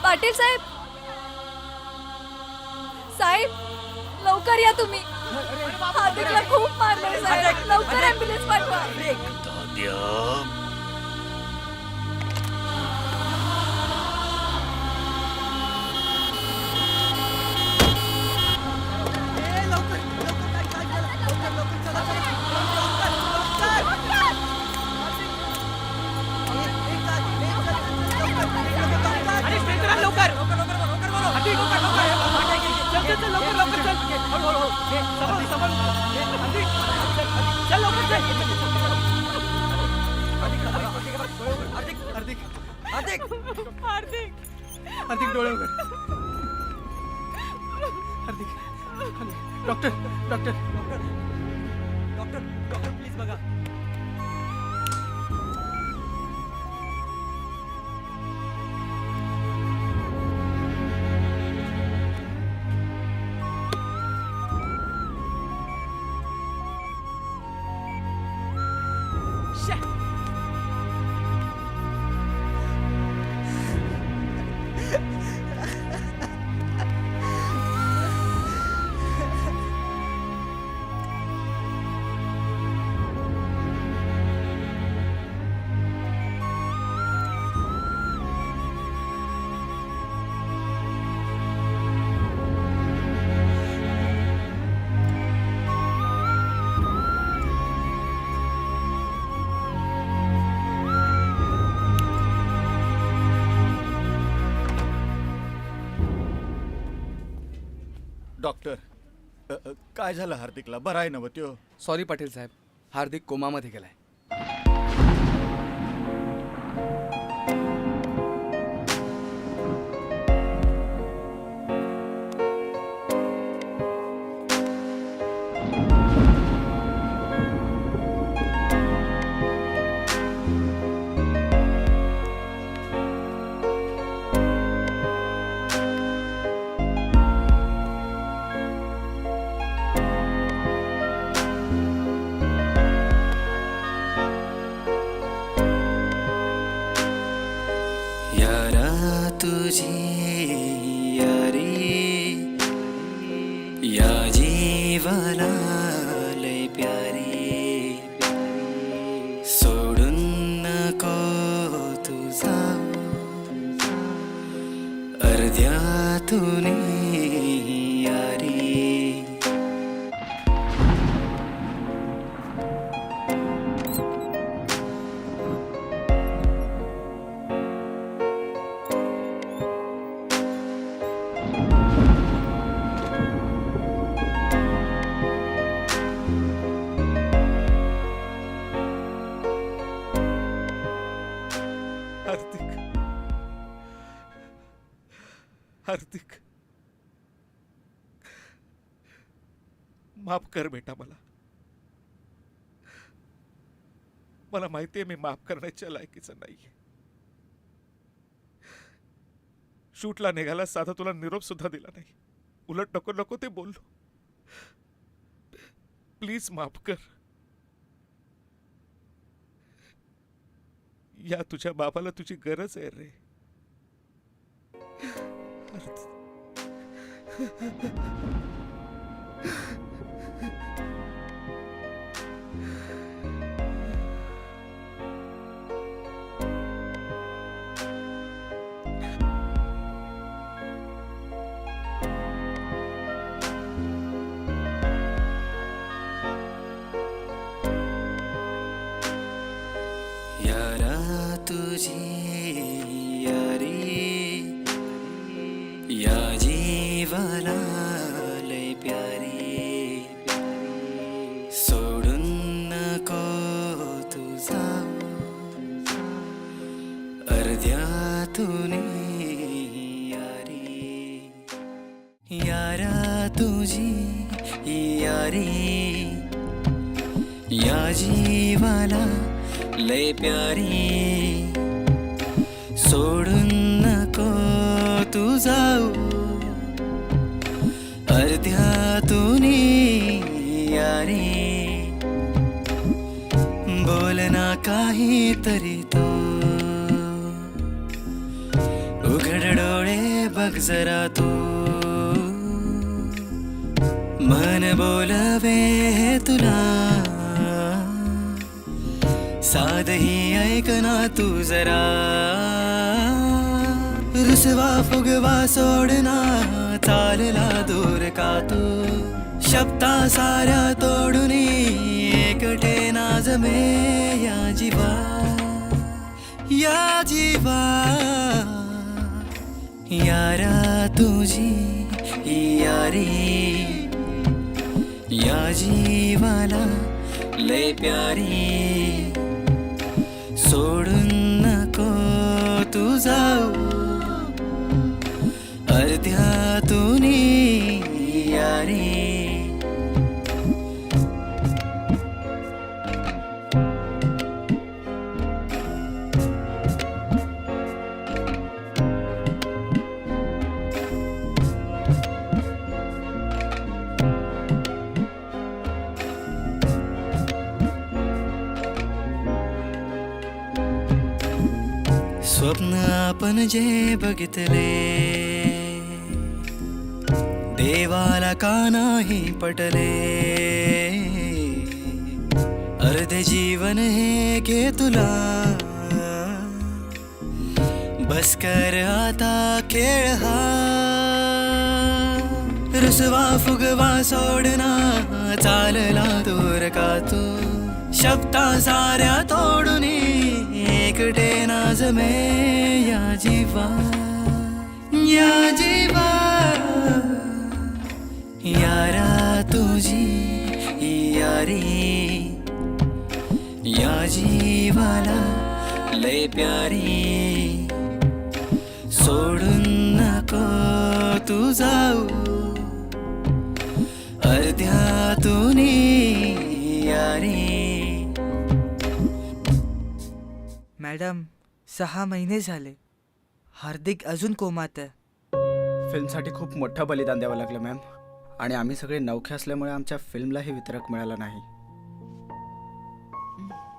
पाटील साहेब. साहेब लवकर या तुम्ही. हार्दिकला खूप मारलंय साहेब. लवकर ॲम्ब्युलन्स पाठवा. लवकर हार्दिक हार्दिक हार्दिक डोळे उघड. Hardik doctor doctor doctor doctor please बघा. डॉक्टर काय झालं हार्दिकला? बरं आहे ना व त्यो? सॉरी पाटील साहेब, हार्दिक कोमामध्ये गेलाय. तुझी यारी या जीवाला लय प्यारी सोडून नको तुझा अर्ध्यातून यारी. हार्दिक माफ कर बेटा. मला माहितीये मी माफ करण्याच्या लायकीचं नाहीये. शूटला निघाला साधा तुला निरोप सुद्धा दिला नाही. उलट नको नको ते बोललो. प्लीज माफ कर. या तुझ्या बाबाला तुझी गरज आहे रे. यारा तुझी यारी या जीवाला लय प्यारी सोडून नको तुझा अर्ध्यातून यारी. यारा तुझी यारी या जीवाला लय प्यारी सोडून नको तू जाऊ अर्ध्यातून यारी. बोलना काहीतरी तो उघड डोळे बघ जरा तू मन बोलवे तुला साधही ऐकना तू जरा. रुसवा फुगवा सोडना चालला दूर का तू शब्दा साऱ्या तोडून एकटे नाजमे या जीवा या जीवा. यारा तुझी यारी या जीवाला लय प्यारी सोडून नको तू जाऊ अर्ध्यातून यारी स्वप्न आपण जे बघितले देवाला का नाही पटले अर्धे जीवन हे घे तुला बस कर आता खेळ हा रुसवा फुगवा सोडना चालला दूर का तू शब्दा साऱ्या तोडून एकटे नाजमे या जीवा यारा तुझी यारी या जीवाला लय प्यारी सोडून नको तू जाऊ अर्ध्यातून यारी मॅडम 6 महिने झाले हार्दिक अजून कोमात आहे फिल्मसाठी खूप मोठं बलिदान द्यावं लागलं मॅम आणि आम्ही सगळे नवखे असल्यामुळे आमच्या फिल्मलाही वितरक मिळाला नाही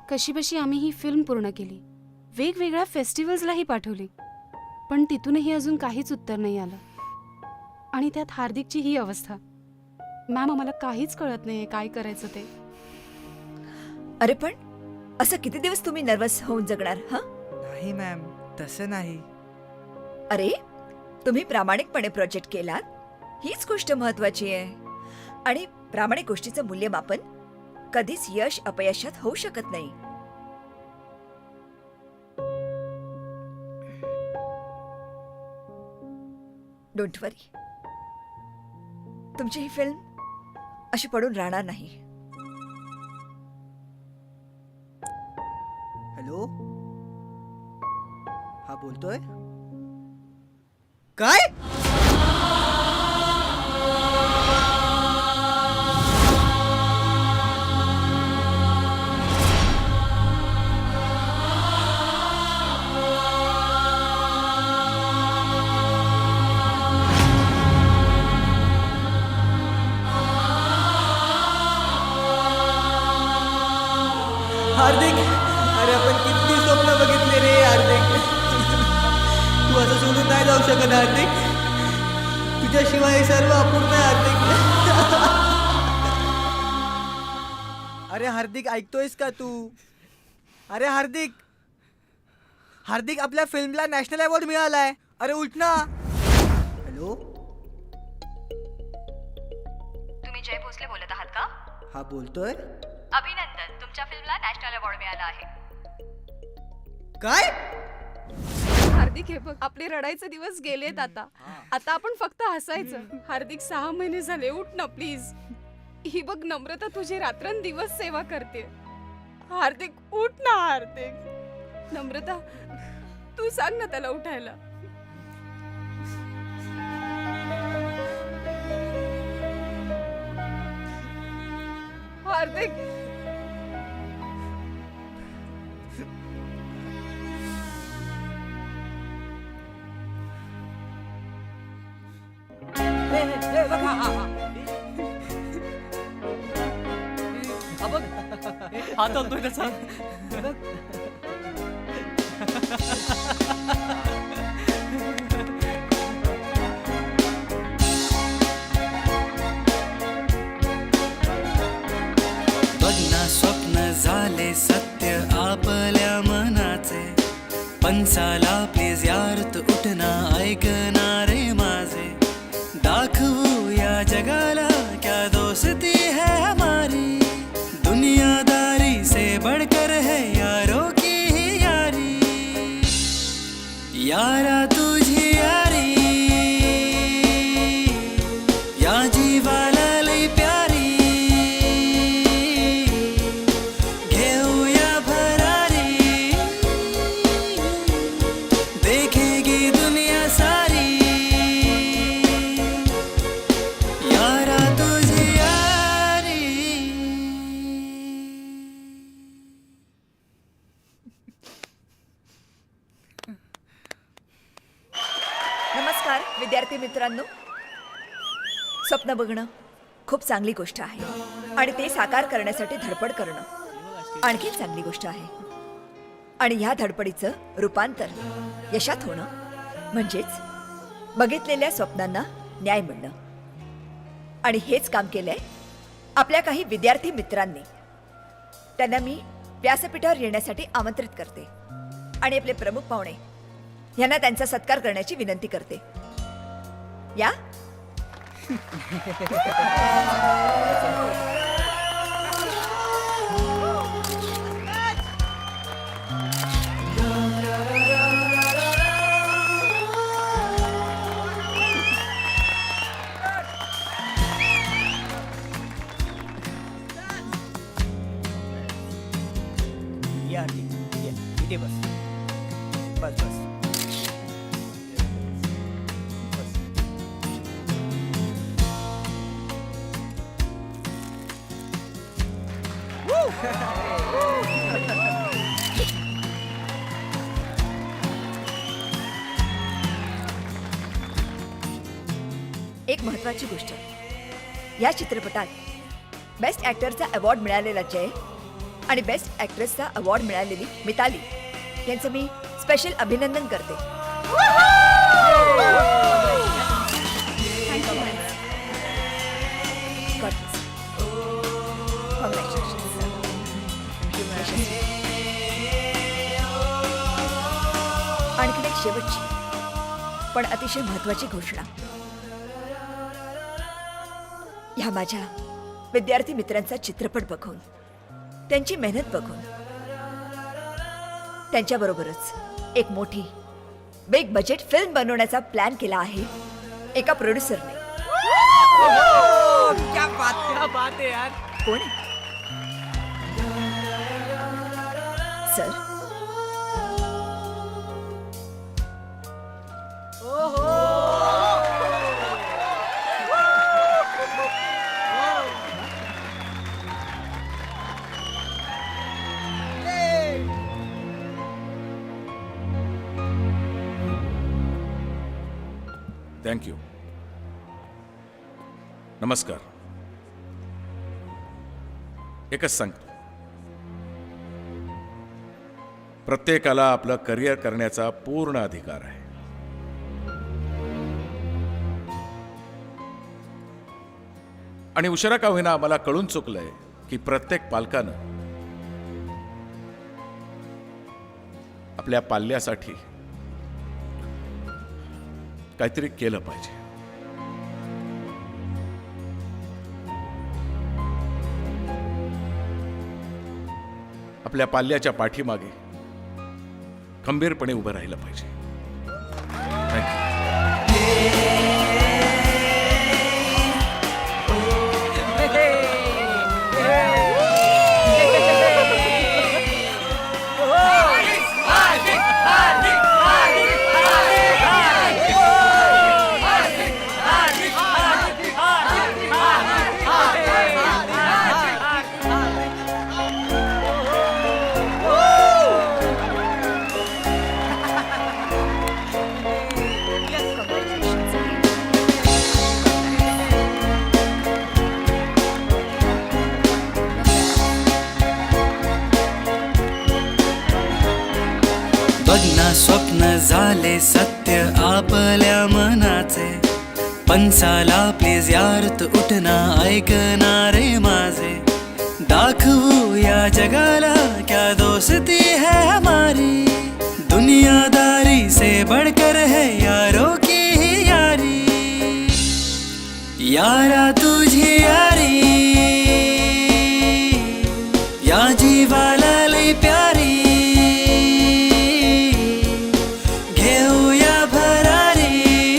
कशीबशी आम्ही ही फिल्म पूर्ण केली वेगवेगळ्या फेस्टिवल्सलाही पाठवली पण तिथूनही अजून काहीच उत्तर नाही आलं आणि त्यात हार्दिकची ही अवस्था मॅम आम्हाला काहीच कळत नाहीये काय करायचं ते अरे पण असं किती दिवस तुम्ही नर्वस होऊन जगणार हा नाही मॅम तसं नाही अरे तुम्ही प्रामाणिकपणे प्रोजेक्ट केलात हीच गोष्ट महत्वाची आहे आणि प्रामाणिक गोष्टीचं मूल्यमापन कधीच यश अपयशात होऊ शकत नाही डोंट वरी तुमची ही फिल्म अशी पडून राहणार नाही हॅलो हा बोलतोय काय हार्दिक अरे आपण किती स्वप्न बघितले रे हार्दिक तू असं सोडून नाही जाऊ शकत हार्दिक तुझ्याशिवाय हे सर्व अपूर्ण आहे हार्दिक अरे हार्दिक ऐकतोयस का तू अरे हार्दिक हार्दिक आपल्या फिल्मला नॅशनल अवॉर्ड मिळालाय अरे उठ ना हॅलो तुम्ही जय भोसले बोलत आहात का हा बोलतोय अभिनंदन तुमच्या फिल्मला नॅशनल अवॉर्ड मिळाला आहे काय हार्दिक हे बघ आपले रडायचे दिवस गेलेत आता आपण फक्त हसायचं हार्दिक 6 महिने झाले उठ ना प्लीज ही बघ नम्रता तुझी रात्रंदिवस सेवा करते हार्दिक उठ ना हार्दिक नम्रता तू सांग ना त्याला उठायला हार्दिक हात चालतोय त्याचा बघना स्वप्न झाले सत्य आपल्या मनाचे पंचाला प्लीज यार तू उठना ऐकणारे माझे दाखवू या जगाला क्या दोस्ती है हमारी दुनियादारी से बढ़कर है यारों की ही यारी यारा तुझी यारी या जीवाला लई प्यारी नमस्कार विद्यार्थी मित्रांनो. स्वप्न बघणं खूप चांगली गोष्ट आहे आणि ते साकार करण्यासाठी धडपड करणं आणखी चांगली गोष्ट आहे. आणि ह्या धडपडीचं रूपांतर यशात होणं म्हणजेच बघितलेल्या स्वप्नांना न्याय मिळणं. आणि हेच काम केलंय आपल्या काही विद्यार्थी मित्रांनी. त्यांना मी व्यासपीठावर येण्यासाठी आमंत्रित करते आणि आपले प्रमुख पाहुणे यांना त्यांचा सत्कार करण्याची विनंती करते. या या इथे बस बस बस. एक महत्वाची गोष्ट, या चित्रपटात बेस्ट ऍक्टरचा अवॉर्ड मिळालेला जय आणि बेस्ट ऍक्ट्रेसचा अवॉर्ड मिळालेली मिताली यांचं मी स्पेशल अभिनंदन करते. God bless. Congratulations, sir. आणखीन एक शेवटची पण अतिशय महत्वाची घोषणा. ह्या माझ्या विद्यार्थी मित्रांचा चित्रपट बघून, त्यांची मेहनत बघून, त्यांच्याबरोबरच एक मोठी बिग बजेट फिल्म बनवण्याचा प्लॅन केला आहे एका प्रोड्युसरने. क्या बात है यार. कोण आहे? Sir, thank you. नमस्कार. एकच सांगतो, प्रत्येकाला आपलं करिअर करण्याचा पूर्ण अधिकार आहे. आणि उशिरा का होईना मला कळून चुकलंय की प्रत्येक पालकानं आपल्या पाल्यासाठी काहीतरी केलं पाहिजे. आपल्या पाल्याच्या पाठीमागे खंबीरपणे उभं राहिलं पाहिजे. थँक्यू. बघना स्वप्न झाले सत्य आपल्या मनाचे. पंचाला प्लीज यार तू उठना ऐकणारे माझे. दाखवू या जगाला क्या दोस्ती है हमारी. दुनियादारी से बढ़कर है यारों की ही यारी. यारा तुझी यारी या जीवाला लई प्यारी. घेऊया भरारी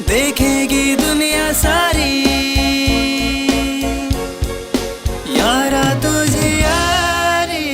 देखेगी दुनिया सारी. यारा तुझी यारी.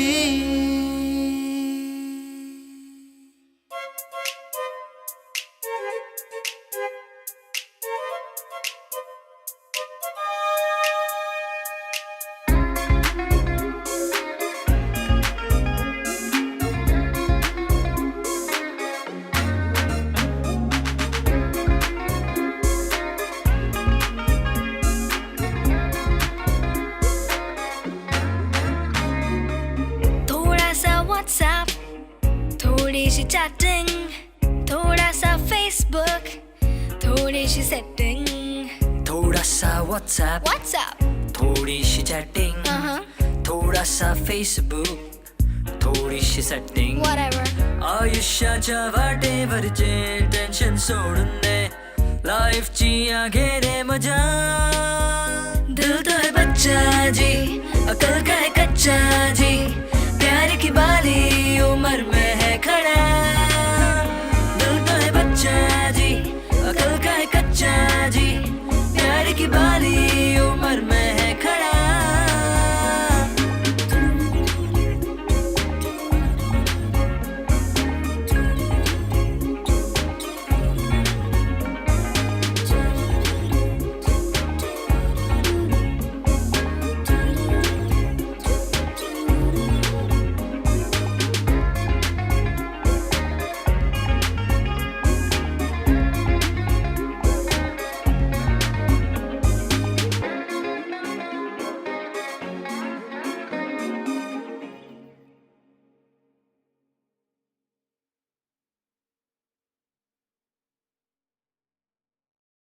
चॅटिंग थोड़ा सा फेसबुक थोडीशी सेटिंग थोडासा व्हॉट्सॲप थोडीशी चॅटिंग थोडासा फेसबुक थोडीशी सेटिंग आयुष्याच्या वाटेवरचे टेन्शन सोडून दे लाईफची घे रे मजा दिल तो है बच्चा जी